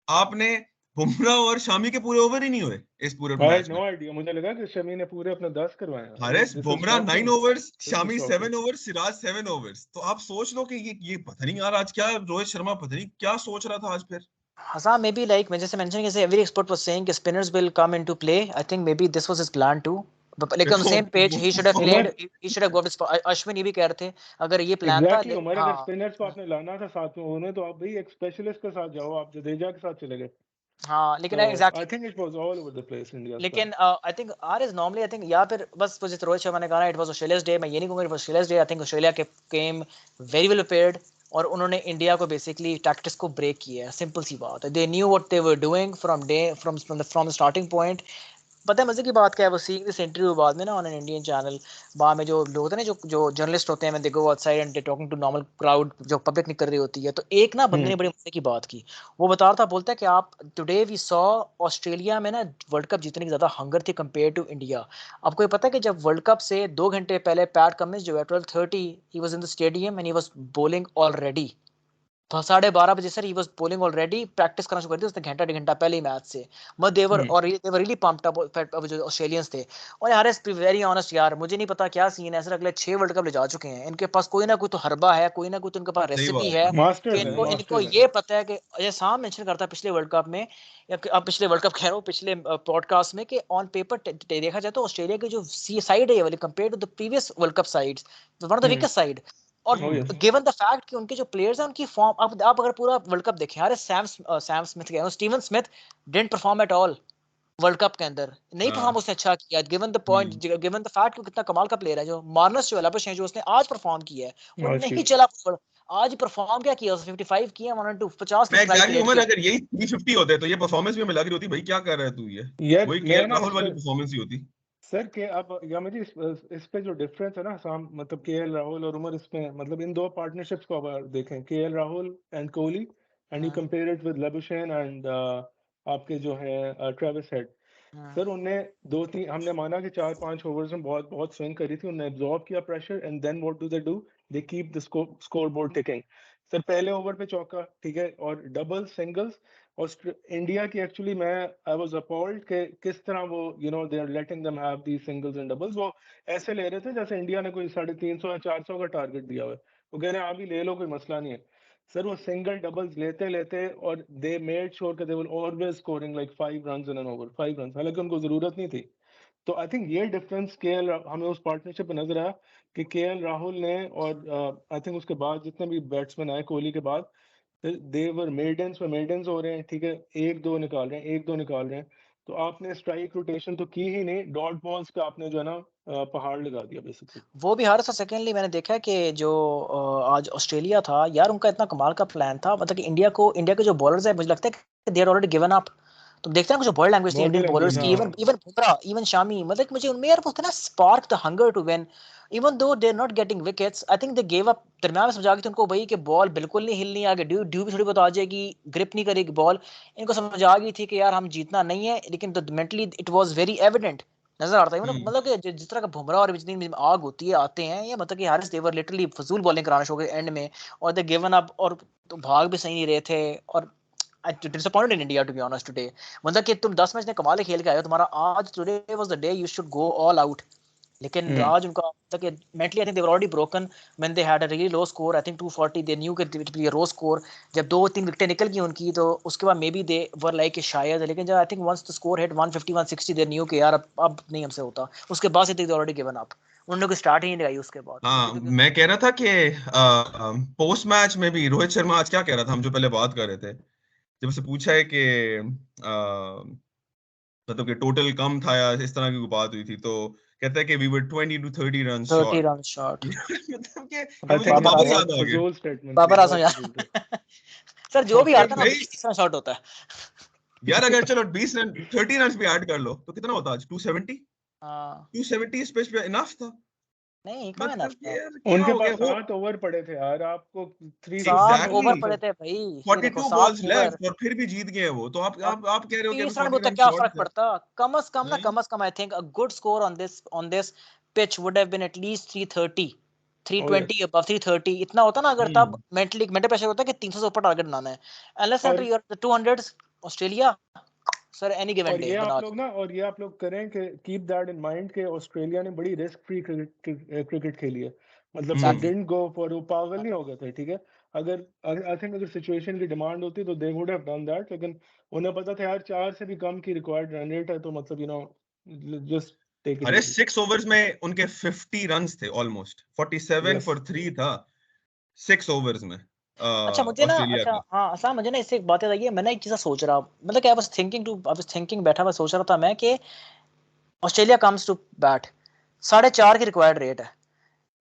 आपने बुमराह और शामी के पूरे ओवर ही नहीं हुए इस पूरे I मैच had में। no idea, मुझे लगा कि शमी ने पूरे अपने 10 करवाए हैं। Haris This is Bumrah 9 shocking. Overs, This is Shami shocking. 7 overs, Siraj 7 overs. तो आप सोच लो कि ये पता नहीं यार आज क्या रोहित शर्मा पता नहीं क्या सोच रहा था आज फिर। Hassan, maybe like when just mentioning, as every expert was saying, spinners will come into play. I think maybe this was his plan too. But like on the देखो same page, he should have Umar played. He should have got his. Ashwin ये भी कह रहे थे अगर ये प्लान था एग्जैक्टली उमर, अगर हाँ स्पिनर्स को आपने लाना था साथ में उन्हें, तो आप भाई एक स्पेशलिस्ट के साथ जाओ, आप जडेजा के साथ चले गए। हाँ लेकिन तो exactly I think it was all over the place India plan. लेकिन आई थिंक आर इज नॉर्मली आई थिंक या फिर बस वो जिस रोहित शर्मा ने कहा इट वाज ऑस्ट्रेलियाज डे, मैं ये नहीं कहूंगा it was Australia's day. I think Australia came very well prepared और उन्होंने इंडिया को बेसिकली टैक्टिक्स को ब्रेक किया है, सिंपल सी बात है। They knew what they were doing from the starting point. पता है मजे की बात क्या है, वो सीइंग दिस इंटरव्यू बाद में ना ऑन एन इंडियन चैनल, बाद में जो लोग होते हैं ना, जो जर्नलिस्ट होते हैं, when they go outside and they talking to normal crowd, जो पब्लिक निकल रही होती है, तो एक ना बंदे ने बड़ी मजे की बात की। वो बता रहा था, बोलता है कि आप टुडे वी सॉ ऑस्ट्रेलिया में ना वर्ल्ड कप जीतने की ज्यादा हंगर थी कंपेयर टू इंडिया। आपको ये पता है कि जब वर्ल्ड कप से 2 घंटे पहले पैट कमिंस जो है 12:30 ही was in the stadium and he was bowling already. 12:30 बजे sir he was bowling already, practice करना शुरू कर दी उसने घंटा 1.5 घंटा पहले ही मैच से। मत देवर और दे वर रियली पम्प्ड अप जो ऑस्ट्रेलियंस थे। और यार इस वेरी ऑनेस्ट यार, मुझे नहीं पता क्या सीन है सर, अगले 6 वर्ल्ड कप ले जा चुके हैं, इनके पास कोई ना कोई तो हरबा है, कोई ना कोई तो इनके पास सही रेसिपी बात है है। कि मास्टर्स है, इनको इनको मास्टर्स है। ये पता है कि ये साम मेंशन करता है पिछले वर्ल्ड कप में, या अब पिछले वर्ल्ड कप कह रहा हूँ, पिछले पॉडकास्ट में, कि ऑन पेपर देखा जाए तो ऑस्ट्रेलिया की जो साइड है वाली compare to the previous world cup sides, one of the weakest side. और Oh yes. Given the fact कि उनके जो प्लेयर्स हैं उनकी फॉर्म, आप अगर पूरा वर्ल्ड कप देखें, अरे सैम स्मिथ कह रहा हूं, Steven Smith didn't perform at all world cup के अंदर, नहीं परफॉर्म हाँ। उसने अच्छा किया, given the point, given the fact कि कितना कमाल का प्लेयर है। जो मार्नस जो है जो उसने आज परफॉर्म किया है, वो आज नहीं की चला, आज परफॉर्म क्या किया उसने, 55 किया, 150 मैं के स्ट्राइक एग्जैक्टली रेट उमर, के। अगर यही 350 होते तो ये परफॉर्मेंस भी हमें लग रही होती, भाई क्या कर रहा है तू, ये यार वही मैं केएल ना राहुल वाली परफॉर्मेंस ही होती। सर के अब या मुझे इस पे जो डिफरेंस है ना साम, मतलब केएल राहुल और उमर, इसमें मतलब इन दो पार्टनरशिप्स को अगर देखें, KL Rahul and Kohli, and you compare it with Labuschagne and आपके जो है ट्रेविस हेड। सर उनने हमने माना कि 4-5 ओवर्स में बहुत बहुत स्विंग करी थी, उन्होंने एब्जॉर्ब किया pressure, and then what do they keep the scoreboard ticking. Sir पहले ओवर पे चौका, ठीक है, और डबल सिंगल्स। और इंडिया की एक्चुअली मैं आई वाज अपॉल्ड कि किस तरह वो they are letting them have the singles and doubles. वो ऐसे ले रहे थे जैसे इंडिया ने कोई 350 या 400 का टारगेट दिया हुआ है, वो कह रहे हैं आप ही ले लो, कोई मसला नहीं है। सर वो सिंगल डबल्स लेते लेते, और दे मेड श्योर कि they will always scoring like 5 runs in an over, 5 runs, हालांकि उनको जरूरत नहीं थी। तो आई थिंक ये डिफरेंस केएल हमें उस पार्टनरशिप में नजर आया कि केएल राहुल ने, और आई थिंक उसके बाद जितने भी बैट्समैन आए कोहली के बाद, देवर मेडन्स में मेडन्स हो रहे हैं, ठीक है, एक दो निकाल रहे हैं, एक दो निकाल रहे हैं। तो आपने स्ट्राइक रोटेशन तो की ही नहीं, डॉट बॉल्स पे आपने जो है ना पहाड़ लगा दिया बेसिकली। वो भी हार सा। सेकेंडली मैंने देखा है कि जो आज ऑस्ट्रेलिया था यार, उनका इतना कमाल का प्लान था, मतलब कि इंडिया के जो बॉलर्स है, मुझे लगता है कि they are already given up. तुम देखते हैं कुछ बॉडी लैंग्वेज थी बॉडी इंडियन बॉलर्स लैंग्वेज, की, इवन हाँ। इवन बुमराह, इवन शामी, मतलब कि मुझे उनमें यार वो था ना spark, the hunger to win, even though they are not getting wickets, I think they give up. दरम्यान में समझा गई थी उनको भाई कि बॉल बिल्कुल नहीं हिलनी, आगे ड्यू ड्यू भी थोड़ी बहुत आ जाएगी, ग्रिप नहीं करेगी बॉल। इनको समझ आ गई थी कि यार हम जीतना नहीं है, लेकिन mentally it was very evident, नजर आता है मतलब कि जिस तरह का बुमराह और जितनी भी आग होती है आते हैं, ये मतलब कि हारिस देवर लिटरली फजूल बॉलिंग कराना शुरू कर एंड में, और दे गिवन अप, और तो भाग भी सही नहीं रहे थे। और disappointed in India to be honest today, मतलब कि तुम 10 मैच ने कमाल खेल के आए हो, तुम्हारा आज today was the day you should go all out, लेकिन आज उनका मतलब कि mentally I think they were already broken when they had a really low score, I think 240, they knew कि it will be a low score. जब 2-3 विकेटें निकल गई उनकी, तो उसके बाद may be they were like कि शायद, लेकिन जब I think once the score hit 150 160 they knew कि यार अब नहीं हमसे होता, उसके बाद से दे ऑलरेडी गिवन अप, उन्होंने कोई स्टार्ट ही नहीं लगाई उसके बाद हाँ, क्योंकि मैं कह रहा था कि पोस्ट मैच में भी रोहित शर्मा आज क्या कह रहा था, हम जो पहले बात कर रहे थे, जब उससे पूछा है कि मतलब कि टोटल कम था या इस तरह की कोई बात हुई थी, तो कहता है कि we were 20 to 30 run 30 short. Run shot. मतलब कि आई मुझे तो थिंक ये बाबर बाबर बहुत याद आ गए। फजूल स्टेटमेंट थी, बाबर आजम बहुत यार फजूल थी। सर जो भी कि आता है ना भाई 20 शॉट होता है। यार, अगर चलो 20 रन 30 रन भी ऐड कर लो तो कितना होता आज, 270। हाँ 270 इस पे इनफ था। नहीं कहाँ मतलब इनफ कि था, यार क्या उनके हो गया पास वो। 7 ओवर पड़े थे यार, आपको 7 350 एग्जैक्टली ओवर पड़े मतलब। थे भाई, ये देखो 42 7 बॉल्स ओवर। लेफ्ट और फिर भी जीत गए वो, तो आप और आप कह रहे हो कि अभी 30 रन 40 होता रन क्या शॉर्ट फर्क थे। पड़ता, कम I think a good score on this pitch would have been at least 330, oh yes. 320 above 330 इतना होता ना, अगर तब हम्म। मेंटल प्रेशर होता कि 300 से ऊपर टारगेट बनाना है, अनलेस एंड और you are 200 Australia, sir any given day बना दो। और ये आप लोग करें कि कीप दैट इन माइंड कि ऑस्ट्रेलिया ने बड़ी रिस्क फ्री क्रिकेट खेली है, मतलब they exactly hmm. Didn't go for, वो पागल नहीं हो गए थे, ठीक है। अगर आई थिंक अगर सिचुएशन की डिमांड होती तो they would have done that, लेकिन उन्हें पता था यार 4 से भी कम की रिक्वायर्ड रन रेट है, तो मतलब जस्ट टेक इट अरे इजी। 6 ओवर्स में उनके 50 रन्स थे, ऑलमोस्ट 47 यस। फॉर 3 था 6 ओवर्स में अच्छा मुझे ना, ऑस्ट्रेलिया अच्छा का। हाँ आसान, मुझे ना इससे एक बात याद आई है, मैंने एक चीज़ सोच रहा, मतलब कि आई वाज थिंकिंग बैठा हुआ सोच रहा था मैं कि ऑस्ट्रेलिया कम्स टू बैट, 4.5 की रिक्वायर्ड रेट है,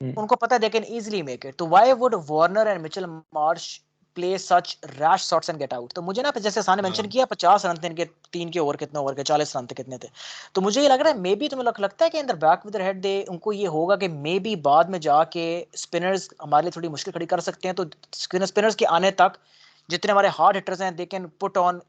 उनको पता है they can easily make it. तो why would Warner and Mitchell Marsh play such rash shots and get out? तो मुझे ना जैसे साने मेंशन किया 50 रन थे इनके 3 के ओवर कितने ओवर के 40 रन थे कितने थे, तो मुझे ये लग रहा है मे बी तुम्हें लगता है कि अंदर बैक विद हेड दे उनको ये होगा कि मे बी बाद में जाके स्पिनर्स हमारे लिए थोड़ी मुश्किल खड़ी कर सकते हैं, तो स्पिनर्स के आने तक जितने हमारे हार्ड हिटर्स हैं दे कैन पुट ऑन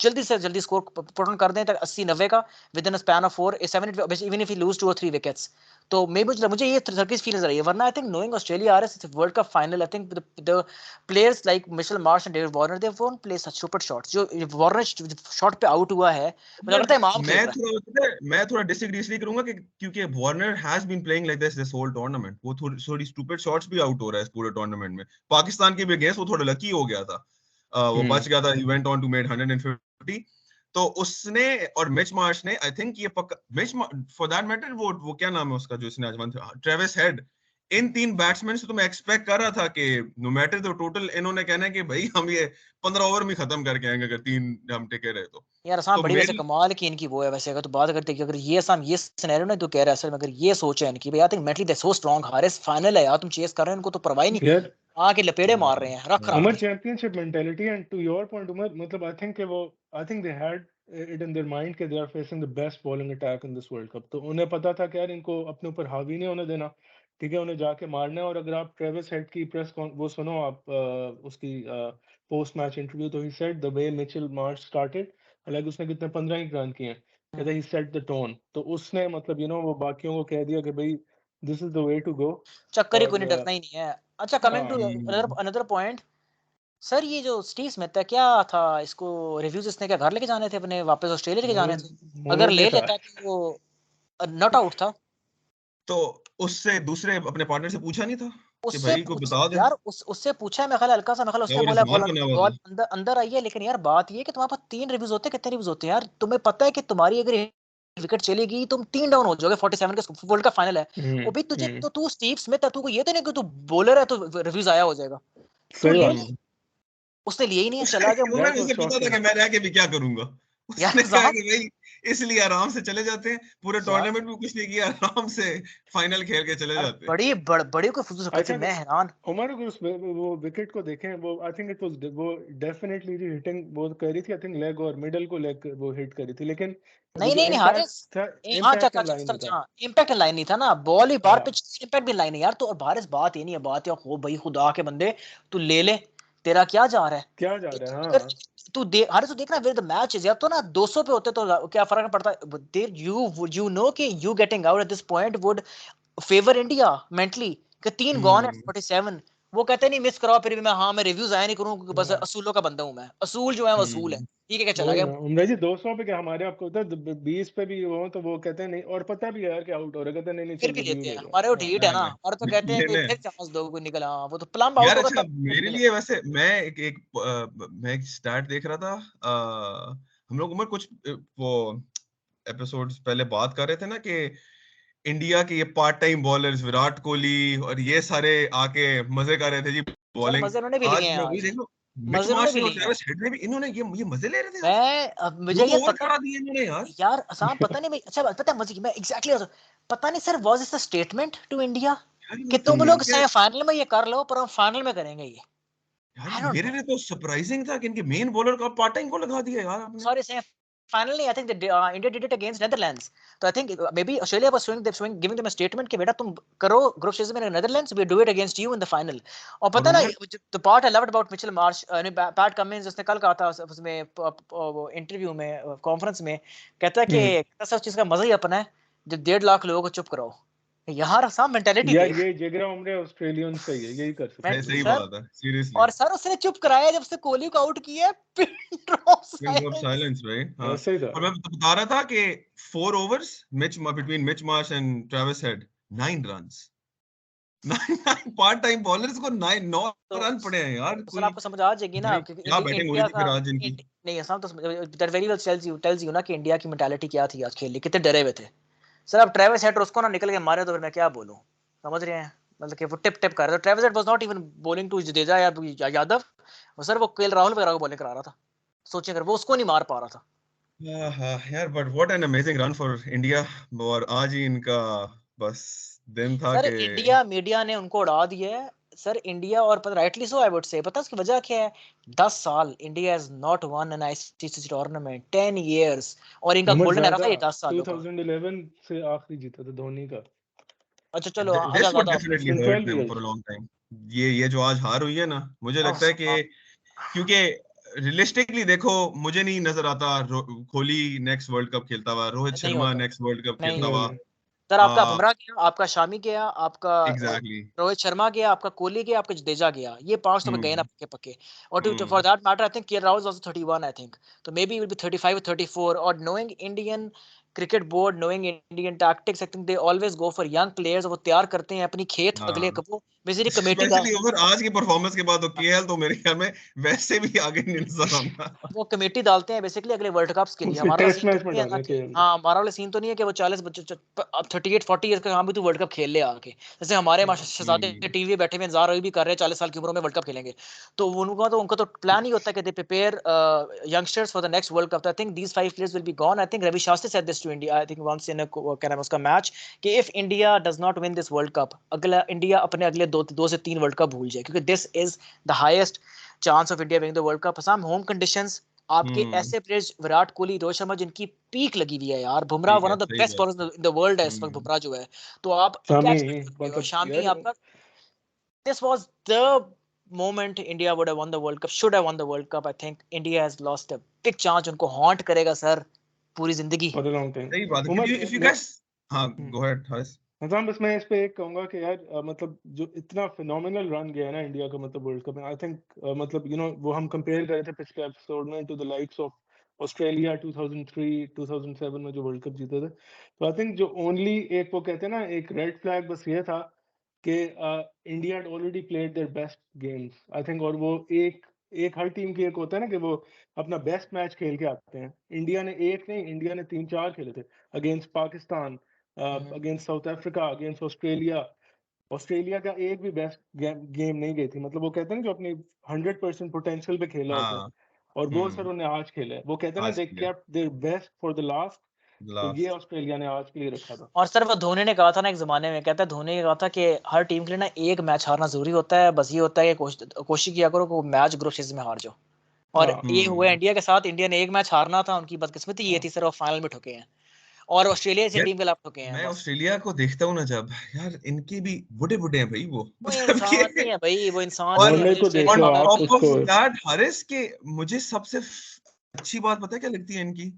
जल्दी से जल्दी स्कोर पुट ऑन कर दें तक 80-90 का within a span of 4-7 even if he lose 2 or 3 wickets. तो मे मुझे ये सर्किस फील नजर आई है, वरना I think knowing Australia R S world cup final I think the players like Mitchell Marsh and David Warner they won't play such super shots. जो वार्नर शॉट पे आउट हुआ है मुझे लगता है माफ खेल रहा है. मैं थोड़ा डिसएग्री करूंगा कि क्योंकि Warner has been playing like this whole tournament, वो थोड़ी स्टूपिड शॉट्स भी आउट हो रहा है इस पूरे टूर्नामेंट में. पाकिस्तान के भी अगेंस्ट वो थोड़ा लकी हो गया था, वो बच गया था, he went on to made 150. तो उसने और मिच मार्श ने आई थिंक ये पक्का मिच फॉर दैट मैटर वो क्या नाम है उसका जो इसने आज ट्रेविस हेड, इन 3 बैट्समैन से तो मैं एक्सपेक्ट कर रहा था कि नो मैटर द टोटल इन्होंने कहना है कि भाई हम ये 15 ओवर में खत्म करके आएंगे अगर 3 हम टिके रहे तो. यार आसान बड़ी वैसे कमाल की इनकी वो है वैसे, अगर तो बात करते कि अगर ये सिनेरियो ना तो कह रहा है असल में अगर ये सोच है इनकी भाई I think mentally they so strong, Haris final है यार तुम चेस कर रहे हैं इनको तो परवाह नहीं यार आके लपेड़े मार रहे हैं रख रहा Umar championship mentality. And to your point Umar, मतलब I think they had it in their mind कि they are facing the best bowling attack in this world cup. तो उन्हें पता था कि यार इनको अपने ऊपर हावी नहीं होने देना, ठीक है, उन्हें जाके मारना है. और अगर आप ट्रेविस हेड की वो सुनो आप उसकी पोस्ट मैच इंटरव्यू, तो he said the way Mitchell Marsh started, हालांकि उसने कितने 15 ही रन किए हैं, कहता ही सेट द टोन. तो उसने मतलब वो बाकियों को कह दिया कि भाई this is the way to go. चक्कर ही कोई नहीं डरना ही नहीं है. अच्छा coming to another point sir, ये जो स्टीव स्मिथ है क्या था, इसको रिव्यूज इसने क्या घर लेके जाने थे अपने वापस ऑस्ट्रेलिया लेके जाने थे, अगर ले लेता तो वो नॉट आउट था. तो उससे दूसरे अपने पार्टनर से पूछा नहीं था कि भाई को बता दे यार उससे पूछा है, मैं ख्याल हल्का सा, मैं ख्याल उसने बोला बॉल अंदर आई है, लेकिन यार बात ये है कि तुम्हारे पास 3 रिव्यूज होते हैं, कितने रिव्यूज होते हैं यार, तुम्हें पता है कि तुम्हारी अगर विकेट चलेगी तुम 3 डाउन हो जाओगे, 47 के वर्ल्ड कप फाइनल है. और भी तुझे तो तू स्टीव स्मिथ है, तू को ये तो नहीं कि तू बॉलर है तो रिव्यूज आया हो जाएगा. उसने लिए ही नहीं, चला गया. मुझे पता था कि मैं रह के भी क्या करूंगा. उसने कहा कि भाई इसलिए आराम से चले जाते हैं, पूरे टूर्नामेंट में कुछ नहीं किया, आराम से फाइनल खेल के चले जाते हैं. बड़ी को फुजूल हरकत थी, मैं हैरान. उमर अगर वो विकेट को देखें, वो आई थिंक इट वाज वो डेफिनेटली हिटिंग वो कर रही थी, आई थिंक लेग और मिडल को लेग वो हिट करी थी, लेकिन नहीं हारिस इम्पैक्ट लाइन नहीं था ना, बॉल ही बाहर पिच इम्पैक्ट भी लाइन नहीं यार. तो और हारिस बात ये नहीं है, बात या हो भाई खुदा के बंदे तू ले तेरा क्या जा रहा है. तू हारिस तू देखना वेयर द मैच इज, या तो ना 200 पे होते तो क्या फर्क पड़ता. यू नो कि you getting out at this point would favour India mentally कि 3 गॉन एट 47. वो कहते नहीं मिस कराओ, फिर भी मैं रिव्यूज आया नहीं करूं क्योंकि बस असूलों का बंदा हूं मैं, असूल जो है वो असूल है, ठीक है क्या चला गया. उमर जी 200 पे क्या हमारे आपको होता है 20 पे भी हो तो वो कहते हैं नहीं, और पता भी है यार कि आउट हो रहा है, कहते नहीं फिर भी लेते हैं, हमारे वो ढीठ है ना, और तो कहते हैं कि फिर चांस दो कोई निकला, वो तो प्लम आउट होगा. अच्छा मेरे लिए वैसे मैं एक स्टैट देख रहा था, हम लोग उमर कुछ वो एपिसोड्स पहले बात कर रहे थे ना कि इंडिया के ये part time bowlers Virat Kohli और ये सारे आके मजे कर रहे थे जी बॉलिंग. मजे उन्होंने भी लिए हैं आज देखो मिच मार्श और ट्रेविस हेड ने भी इन्होंने ये मजे ले रहे थे. मुझे ये पता करा दिए इन्होंने यार आसान पता नहीं. अच्छा पता है मजे की मैं एग्जैक्टली पता नहीं sir, was it a statement to India कि तुम लोग सेमीफाइनल में ये कर लो पर हम फाइनल में करेंगे ये. यार मेरे लिए तो सरप्राइजिंग था कि इनके मेन बॉलर का पार्ट टाइम को लगा दिया यार आपने. Sorry finally I think India did it against Netherlands, तो I think maybe Australia was showing giving them a statement कि बेटा तुम करो ग्रुप स्टेज में Netherlands, we do it against you in the final. और पता ना the part I loved about Mitchell Marsh Pat Cummins जिसने कल कहा था उसमें इंटरव्यू में कॉन्फ्रेंस में, कहता है कि सब चीज का मजा ही अपना है जब 1.5 लाख लोगों को चुप कराओ. यार साम मेंटालिटी यार ये जिगरा उम्र ऑस्ट्रेलियन से ही है, यही कर सकते हैं. सही बात है सीरियसली. और सर उसने चुप कराया जब से कोहली को आउट किया, पिन ड्रॉप साइलेंस भाई. हां सही था. और मैं बता रहा था कि 4 overs between Mitch Marsh and Travis head 9 runs. 9 part time bowlers को 9 रन पड़े हैं यार. तो सर आपको समझ आ जाएगी ना कि क्या बैटिंग हुई थी फिर आज इनकी. नहीं ऐसा तो that very well tells you ना कि इंडिया की मेंटालिटी क्या थी आज खेलने, कितने डरे हुए थे सर. अब ट्रेविस हेड उसको ना निकल के मारे तो फिर मैं क्या बोलूं, समझ रहे हैं, मतलब कि वो टिप कर रहा था. Travis Head was not even bowling to Jadeja या यादव, वो सर वो केएल राहुल वगैरह को बॉलिंग करा रहा था. सोचिए अगर वो उसको नहीं मार पा रहा था. यार but what an amazing run for India. और आज ही इनका बस दिन था सर कि इंडिया मीडिया ने उनको उड़ा दिया है सर। इंडिया और rightly so I would say, पता है उसकी वजह क्या है? 10 साल India has not won an ICC tournament, 10 years, और इनका मोहम्मद गोल्डन एरा था ज्यादा ये 10 सालों का। 2011 से आखिरी जीता था धोनी का। अच्छा चलो अच्छा this would ज्यादा। definitely It's been hurt 12 them years. for a long time. ये जो आज हार हुई है ना, मुझे Oh, लगता है कि क्योंकि रियलिस्टिकली देखो, मुझे नहीं नजर आता कोहली नेक्स्ट वर्ल्ड कप खेलता हुआ, रोहित नहीं शर्मा होता, नेक्स्ट वर्ल्ड कप नहीं खेलता नहीं हुआ। नहीं सर। आपका बुमराह गया, आपका शामी गया, आपका एग्जैक्टली। रोहित शर्मा गया, आपका कोहली गया, आपका जडेजा गया, ये 5 तो गए ना हम्म पक्के पक्के। और to for hmm that matter I think KL Rahul is also 31 I think, तो maybe will be 35 or 34। और knowing Indian cricket board, knowing Indian tactics, I think they always go for young players. वो तैयार करते हैं अपनी खेत अगले हाँ, को, बेसिकली कमेटी स्पेशली ओवर आज की परफॉर्मेंस के बाद तो केएल तो मेरे ख्याल में वैसे भी आगे नहीं नजर आता। वो कमेटी डालते हैं बेसिकली अगले वर्ल्ड कप्स के लिए। उसके हमारा टेस्ट सीन तो मैच में नहीं है ना डाला कि केएल। हाँ, हमारा वाला सीन तो नहीं है कि वो 40 बच्चे अब 38-40 ईयर्स का, हाँ भी तू वर्ल्ड कप खेल ले आके। जैसे हमारे शहजादे टीवी बैठे हुए इंतजार भी कर रहे हैं 40 साल की उम्र में वर्ल्ड कप खेलेंगे। तो उनका तो प्लान ही होता है कि they prepare youngsters for the next world cup. I think these 5 players will be gone. I think Ravi Shastri said this to India, I think once in क्या नाम है उसका मैच, कि if India does not win this world cup, अगला इंडिया अपने अगले 2 से 3 वर्ल्ड कप भूल जाए, क्योंकि this is the highest chance of India winning the world cup. Some home conditions, आपके हम्म ऐसे प्लेयर्स विराट कोहली, रोहित शर्मा, जिनकी पीक लगी हुई है यार। बुमराह ठीक वन है, ऑफ द सही बेस्ट बात। बॉलर्स इन द वर्ल्ड है इस वक्त, हम्म बुमराह जो है। तो आप क्या शामी, एक्सपेक्ट करते हो? मतलब शामी यार, आपका, this was the moment India would have one the world cup, should have one the world cup. I think India has lost a big chance, उनको हॉन्ट करेगा सर पूरी जिंदगी। For a long time. सही बात है, उमर, क्योंकि इफ यू गाइस, हाँ हम्म, गो अहेड हारिस। निजाम, बस मैं इस पे एक कहूंगा कि यार मतलब जो इतना फिनोमिनल रन गया है ना इंडिया का, मतलब वर्ल्ड कप में, आई थिंक मतलब वो हम कंपेयर कर रहे थे पिछले एपिसोड में to the likes of Australia 2003 2007 में जो वर्ल्ड कप जीते थे। तो आई थिंक जो ओनली एक वो कहते हैं ना एक रेड फ्लैग बस ये था कि India had already played their best games I think. और वो एक एक हर टीम की एक होता है ना कि वो अपना बेस्ट मैच खेल के आते हैं। इंडिया ने एक नहीं, इंडिया ने 3-4 खेले थे against Pakistan, against south Africa, against Australia. Australia का एक भी बेस्ट गेम नहीं गई थी। मतलब वो कहते हैं ना जो अपनी 100% पोटेंशियल पे खेला होता है, हाँ। और वो सर उन्हें आज खेला है। वो कहते हैं ना आज दे के लिए kept their best for the last. तो ये लास्ट। ऑस्ट्रेलिया ने आज के लिए रखा था। और सर वो धोनी ने कहा था ना एक जमाने में, कहता है धोनी ने कहा था कि हर टीम के लिए ना एक मैच हारना जरूरी होता है, बस ये होता है कि कोशिश किया करो कि मैच ग्रुप स्टेज में हार जाओ। और हाँ, ये हुआ हम्म इंडिया के साथ। इंडिया ने एक मैच हारना था, उनकी बदकिस्मती ये हाँ। थी सर, वो फाइनल में ठुके हैं, और ऑस्ट्रेलिया से यार, टीम के खिलाफ ठुके हैं मैं बस। ऑस्ट्रेलिया को देखता हूँ ना जब, यार इनके भी बुढ़े बुढ़े हैं भाई वो, वो मतलब इंसान कि नहीं है भाई, वो इंसान और नहीं है, धोनी मुझे को स्टेट देख पे लो ऑन मारा आप, टॉप उसने। ऑफ उसको। दैट हारिस के, मुझे सबसे अच्छी बात पता है क्या लगती है इनकी?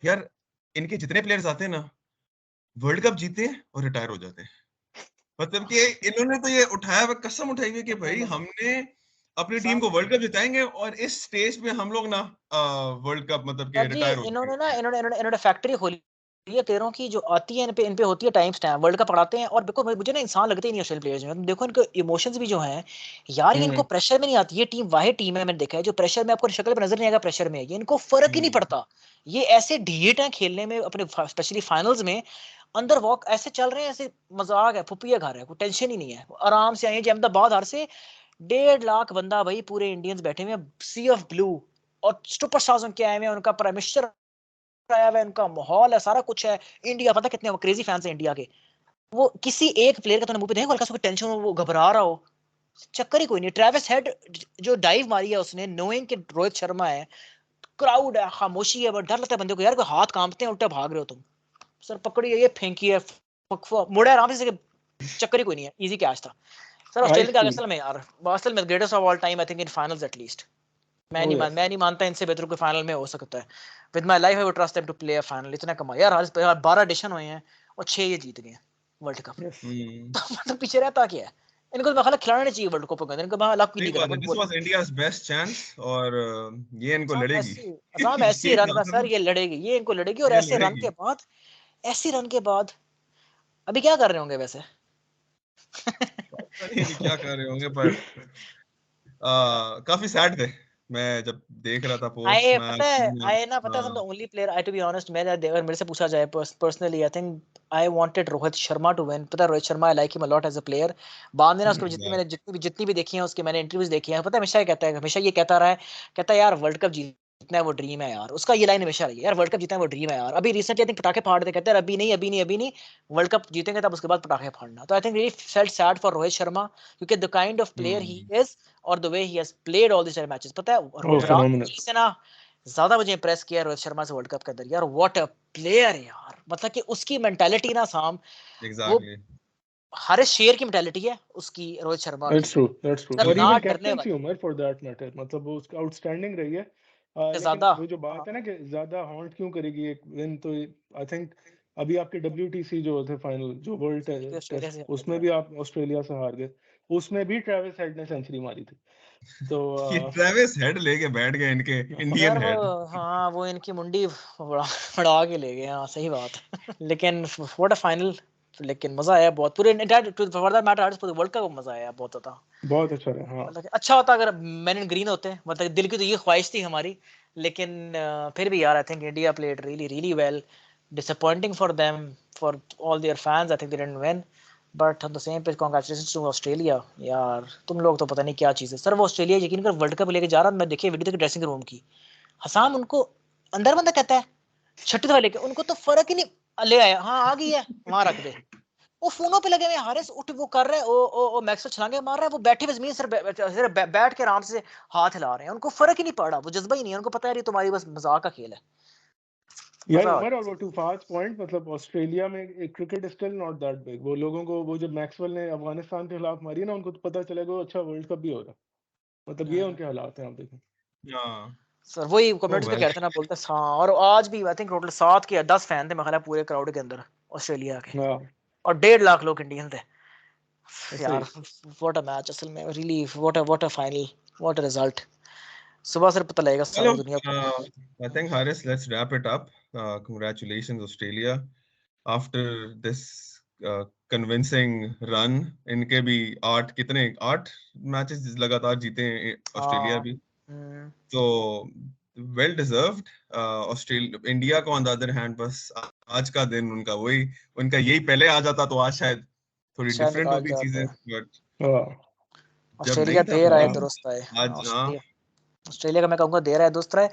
यार इनके जितने प्लेयर्स आते हैं ना, वर्ल्ड कप जीते हैं और रिटायर हो जाते हैं। मतलब कि इन्होंने तो ये उठाया हुआ, कसम उठाई हुई कि भाई हमने अपनी टीम सर को वर्ल्ड कप जिताएंगे, और इस स्टेज पे हम लोग ना वर्ल्ड कप मतलब के सर जी रिटायर हो इन्होंने ना जाएंगे। इन्होंने फैक्ट्री खोली है प्लेयरों की, जो आती है इन पे होती है टाइम स्टैम्प, वर्ल्ड कप पढ़ाते हैं। और देखो मुझे ना इंसान लगते ही नहीं ऑस्ट्रेलियन प्लेयर्स में। तुम देखो इनके इमोशंस भी जो हैं यार, ये इनको हम्म प्रेशर में नहीं आती। ये टीम वाहिद टीम है मैंने देखा है जो प्रेशर में, आपको शक्ल पे नजर नहीं आएगा प्रेशर में, ये इनको फर्क ही नहीं हम्म पड़ता। ये ऐसे ढीठ हैं खेलने में अपने, स्पेशली फाइनल्स में। अंदर वॉक ऐसे चल रहे हैं, ऐसे मजाक है, फुपिया खा रहे हैं, कोई टेंशन ही नहीं है, आराम से आए। अहमदाबाद हर से 1.5 लाख बंदा भाई, पूरे इंडियंस बैठे हुए हैं, सी ऑफ ब्लू, और सुपरस्टार्स उनके आए हुए हैं, उनका प्राइम मिनिस्टर आया हुआ है, उनका माहौल है, सारा कुछ है। इंडिया पता कितने क्रेजी फैंस हैं इंडिया के। वो किसी एक प्लेयर का तो मुंह पे देखो हल्का सा टेंशन हो, वो घबरा रहा हो, चक्कर ही कोई नहीं। ट्रेविस हेड जो डाइव मारी है उसने, नोइंग कि रोहित शर्मा है, क्राउड है, खामोशी है, डर लगता है बंदे को यार, कोई हाथ कांपते हैं, उल्टा भाग रहे हो तुम। सर पकड़िए, ये फेंकी है, मुड़े आराम से, चक्कर ही कोई नहीं है, इजी कैच था। सर आइस ऑस्ट्रेलिया का की। असल में यार, असल में greatest of all time I think in finals at least. O yes. मैं नहीं मानता इनसे बेहतर कोई फाइनल में हो सकता है। With my life I would trust them to play a final. इतना कमा यार, आज 12 एडिशन हुए हैं और 6 ये जीत गए वर्ल्ड कप। यस। हम्म तो मतलब पीछे रहता क्या है? इनको तो खाली खिलाना नहीं चाहिए वर्ल्ड कप के, इनको लक भी सही नहीं बात करा है, this was India's best chance, और ये इनको असाम लड़ेगी। ऐसी, असाम ऐसी ये रन में सर आसान, ये लड़ेगी, ये इनको लड़ेगी। और ये ऐसे रन लड़ेगी। के बाद, ऐसे रन के बाद अभी क्या कर रहे होंगे वैसे? पता नहीं अभी क्या कर रहे होंगे, पर काफी सैड थे मैं जब देख रहा था पोस्ट आए पता मैच। है, आए ना पता है, the only player I to be honest, मैं अगर मेरे से पूछा जाए personally, I think I wanted Rohit Sharma to win. पता है Rohit Sharma, I like him a lot as a player. बाद में ना उसको जितनी भी देखी है उसके, मैंने इंटरव्यूज देखे हैं, पता है हमेशा ये कहता है, हमेशा ये कहता रहा है, कहता है यार वर्ल्ड कप जीत जीतना है वो ड्रीम है यार, उसका ये लाइन हमेशा रही है यार, वर्ल्ड कप जीतना है वो ड्रीम है यार। अभी रिसेंटली आई थिंक पटाखे फाड़ दे, कहते हैं अभी नहीं, वर्ल्ड कप जीतेंगे तब उसके बाद पटाखे फाड़ना। तो I think really felt sad for Rohit Sharma, क्योंकि the kind of player he is और the way he has played all this matches, पता है विराट phenomenal. कोहली से ना ज्यादा मुझे इंप्रेस किया रोहित शर्मा से वर्ल्ड कप के अंदर यार। व्हाट अ प्लेयर यार, मतलब कि उसकी मेंटालिटी ना साम, वो हर शेर की मेंटालिटी है उसकी, रोहित शर्मा That's की true. That's true. सर और ना even डरने captaincy वाली उमर for that matter, मतलब वो उसका outstanding रही है। लेकिन ज्यादा। वो जो बात है ना कि ज्यादा हॉन्ट क्यों करेगी एक विन, तो आई थिंक अभी आपके WTC जो थे फाइनल, जो वर्ल्ड ऑस्ट्रेलिया से टेस्ट, उसमें भी आप ऑस्ट्रेलिया से हार गए, उसमें भी ट्रेविस हेड ने सेंचुरी मारी थी। तो ये ट्रेविस हेड लेके बैठ गए इनके इंडियन यार वो, हेड। हाँ वो इनकी मुंडी बढ़ा के ले गए, हाँ सही बात है। लेकिन व्हाट अ फाइनल, लेकिन मजा आया बहुत, पूरे फॉर दैट मैटर पूरे वर्ल्ड कप मजा आया बहुत ज्यादा। बहुत अच्छा रहा। हाँ मतलब अच्छा होता अगर मैन इन ग्रीन होते, मतलब दिल की तो ये ख्वाहिश थी हमारी, लेकिन फिर भी यार I think India played really really well, disappointing for them, for all their fans, I think they didn't win, but on the same page congratulations to Australia. यार तुम लोग तो पता नहीं क्या चीज़ है सर, वो ऑस्ट्रेलिया यकीन कर वर्ल्ड कप लेके जा रहा, मैं देखिए वीडियो तक ड्रेसिंग रूम की, हसाम उनको अंदर बंदा कहता है छठी दफा लेके, उनको तो फर्क ही नहीं, ले आया हाँ आ गई है वहां रख दे, वो फोनों पे लगे हुए हारिस उठ वो कर रहे हैं, ओ मैक्सवेल छलांगे मार रहा है, वो बैठे हुए जमीन सर बैठ के आराम से हाथ हिला रहे हैं, उनको फर्क ही नहीं पड़ रहा, वो जज्बा ही नहीं है, उनको पता है ये तुम्हारी बस मजाक का खेल है। यार मजा आ उमर, और गया। वो टू फास्ट पॉइंट, मतलब ऑस्ट्रेलिया में cricket is still not that big. वो लोगों को, वो जब मैक्सवेल ने अफगानिस्तान के खिलाफ मारी ना, उनको तो पता चलेगा अच्छा वर्ल्ड कप भी हो रहा, मतलब ये उनके हालात हैं, आप देखें। हाँ सर वही ओ कम्युनिटीज पे वेल। कहते हैं ना, बोलते हैं हाँ, और आज भी आई थिंक टोटल 7 के 10 फैन थे मैं ख्याल है पूरे क्राउड के अंदर ऑस्ट्रेलिया के, हाँ और 1.5 लाख लोग इंडियन थे ऐसा यार। ही। व्हाट अ मैच असल में, really what a final, what a result. सुबह से पता लगेगा चलो सारी दुनिया को। I think Haris let's wrap it up. Congratulations Australia after this convincing run. इनके भी 8 मैचेस लगातार जीते हैं ऑस्ट्रेलिया हाँ भी, तो वेल डिजर्व्ड। ऑस्ट्रेलिया, इंडिया को ऑन द अदर हैंड बस आज का दिन उनका वही, उनका यही पहले आ जाता तो आज शायद थोड़ी शायद डिफरेंट निकाल होती जाते चीजें, हैं। बट हाँ जब ऑस्ट्रेलिया नहीं था देर आए फिर दुरुस्त आए, हाँ, आज। हाँ ऑस्ट्रेलिया ऑस्ट्रेलिया का मैं कहूँगा देर आए दुरुस्त रहे।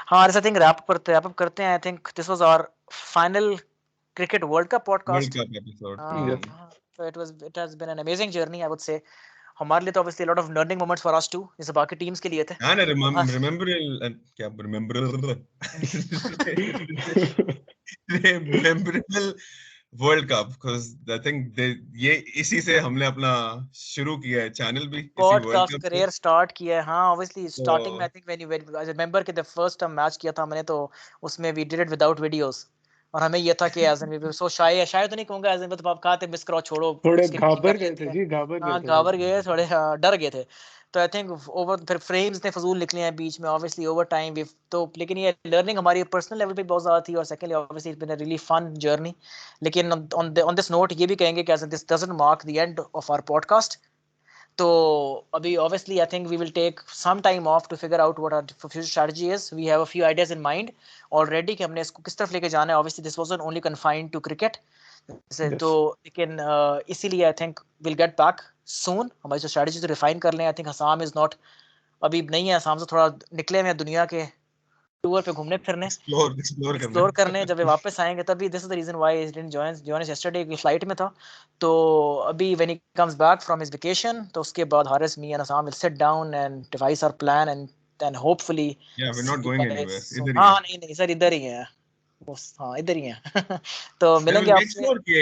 हाँ आई थिंक रैप अप करते हैं। I think this was our final cricket world cup world podcast. Cup episode. Yes. तो it has been an amazing journey I would say, हमारे लिए तो obviously lot of learning moments for us too, जैसे बाकी टीम्स के लिए थे। And I हाँ, remember क्या memorable world cup, because I think ये इसी से हमने अपना शुरू किया है चैनल भी, इसी वर्ल्ड पॉडकास्ट कप से। करियर स्टार्ट किया है। हाँ ऑब्वियसली तो स्टार्टिंग में I think when I remember कि द फर्स्ट टाइम मैच किया था मैंने, तो उसमें we did it without videos, और हमें ये था कि as an we were so shy, शायद तो नहीं कहूंगा, एज एन तो आप कहा थे मिस करो छोड़ो थोड़े स्किप कर घाबर गए लेते थे हैं। जी, घाबर गए हाँ थे थोड़े। घाबर गए थोड़े, हाँ डर गए थे। तो आई थिंक ओवर फिर फ्रेम्स ने फजूल निकले हैं बीच में ऑब्वियसली ओवर टाइम वी, तो लेकिन ये लर्निंग हमारी पर्सनल लेवल पे बहुत ज़्यादा थी, और secondly obviously it's been a really fun journey. लेकिन ऑन दिस नोट ये भी कहेंगे कि this doesn't mark the end of our podcast. तो अभी obviously I think we will take some time off to figure out what our future strategy is. We have a few ideas in mind already कि हमने इसको किस तरफ लेके जाना है। Obviously this wasn't only confined to cricket. जैसे तो यस। लेकिन इसीलिए I think we'll get back soon, हमारी जो strategy तो refine कर लें। I think Assam is not, अभी नहीं है, असम से थोड़ा निकले हुए हैं दुनिया के टूर पे घूमने फिरने, एक्सप्लोर करना एक्सप्लोर करने। जब ये वापस आएंगे तभी, this is the reason why he didn't join us yesterday, की फ्लाइट में था। तो अभी when he comes back from his vacation, तो उसके बाद Haris, me and Asam will sit down and devise our plan, and then hopefully yeah we are not see going by anywhere, soon. इधर ही हाँ है। नहीं नहीं सर इधर ही है, बस हाँ इधर ही है। तो Then मिलेंगे we'll make आपसे। sure कि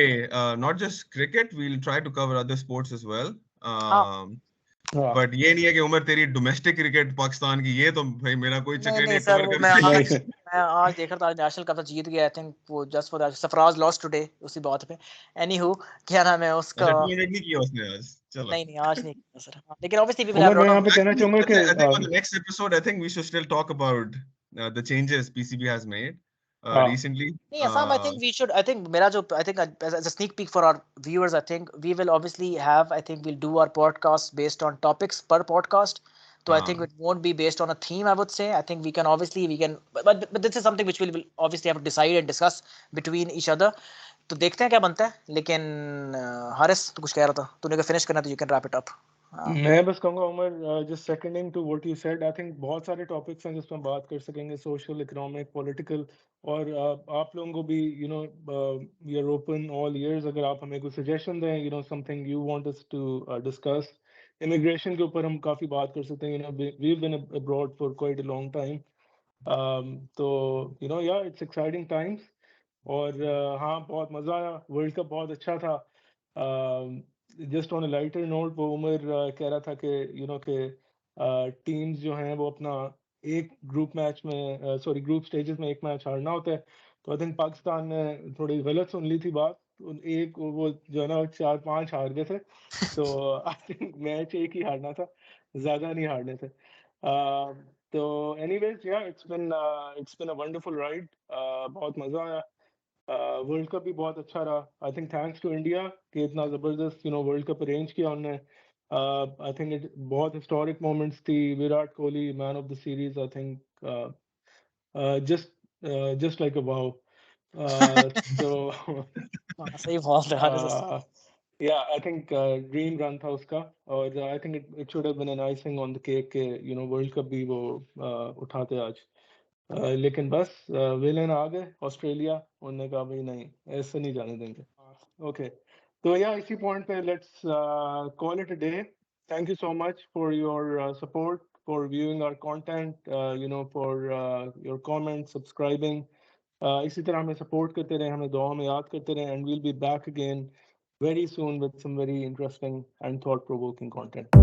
not just cricket, we'll try to cover other sports as well. हाँ हाँ बट ये नहीं है कि उमर तेरी डोमेस्टिक क्रिकेट पाकिस्तान की, ये तो भाई मेरा कोई नहीं चक्कर नहीं नहीं सर, कवर वो करना ही है। मैं आज देख रहा था, आज नेशनल कप जीत गया आई थिंक, वो just for that Sarfaraz lost today उसी बात पे। एनी हु क्या नाम है उसका, अच्छा 200 नहीं किया उसने आज, चलो। नहीं नहीं आज नहीं किया सर। हाँ, लेकिन ऑब्वियसली वी विल हैव उमर, लॉट मैं यहाँ ऑफ। पे कहना चाहूंगा कि I think on the next episode, I think we should still talk about the changes PCB has made हाँ recently. नहीं असम I think we should, I think मेरा जो I think as a sneak peek for our viewers, I think we will obviously have, I think will do our podcast based on topics पर पॉडकास्ट। तो I think it won't be based on a theme I would say. I think we can obviously we can, but this is something which will obviously have to decide and discuss between each other. तो देखते हैं क्या बनता है। लेकिन हारिस तो कुछ कह रहा था, तूने क्या फिनिश करना, तो you can wrap it up. मैं बस कहूँगा Umar, just seconding to what you said, I think बहुत सारे टॉपिक्स हैं जिसमें बात कर सकेंगे, सोशल, इकोनॉमिक, पॉलिटिकल, और आप लोगों को भी we are open all ears, अगर आप हमें कोई सजेशन दें, something you want us to discuss. Immigration के ऊपर हम काफ़ी बात कर सकते हैं, we been abroad for quite a long time, तो या इट्स एक्साइटिंग टाइम्स। और हाँ, बहुत मज़ा आया, वर्ल्ड कप बहुत अच्छा था। Just on a lighter note, वो उमर कह रहा था कि कि टीम्स जो हैं वो अपना एक ग्रुप मैच में, सॉरी ग्रुप स्टेजेस में एक मैच हारना होता है, तो आई थिंक पाकिस्तान ने थोड़ी गलत सुन ली थी बात, एक वो जो है ना 4-5 हार गए थे, तो आई थिंक मैच एक ही हारना था, ज़्यादा नहीं हारने थे। तो एनीवेज, या it's been a wonderful ride, बहुत मज़ा आया। वर्ल्ड कप भी बहुत अच्छा रहा, I think thanks to India कि इतना ज़बरदस्त वर्ल्ड कप अरेंज किया उन्होंने। आई थिंक इट बहुत हिस्टोरिक मोमेंट्स थी, Virat Kohli man of the series, I think just like a wow, तो सही बोल रहे हो। yeah, I think dream run था उसका, और I think it should have been an icing on the cake के वर्ल्ड कप भी वो उठाते आज। लेकिन बस विलेन आ गए ऑस्ट्रेलिया, उन्होंने कहा भाई नहीं, ऐसे नहीं जाने देंगे। ओके, तो या इसी पॉइंट पे let's call it a day. Thank you so much for your support, for viewing our content, for your comment, subscribing. इसी तरह हमें सपोर्ट करते रहे, हमें दुआ में याद करते रहे, and we'll be back again very soon with some very interesting and thought-provoking content.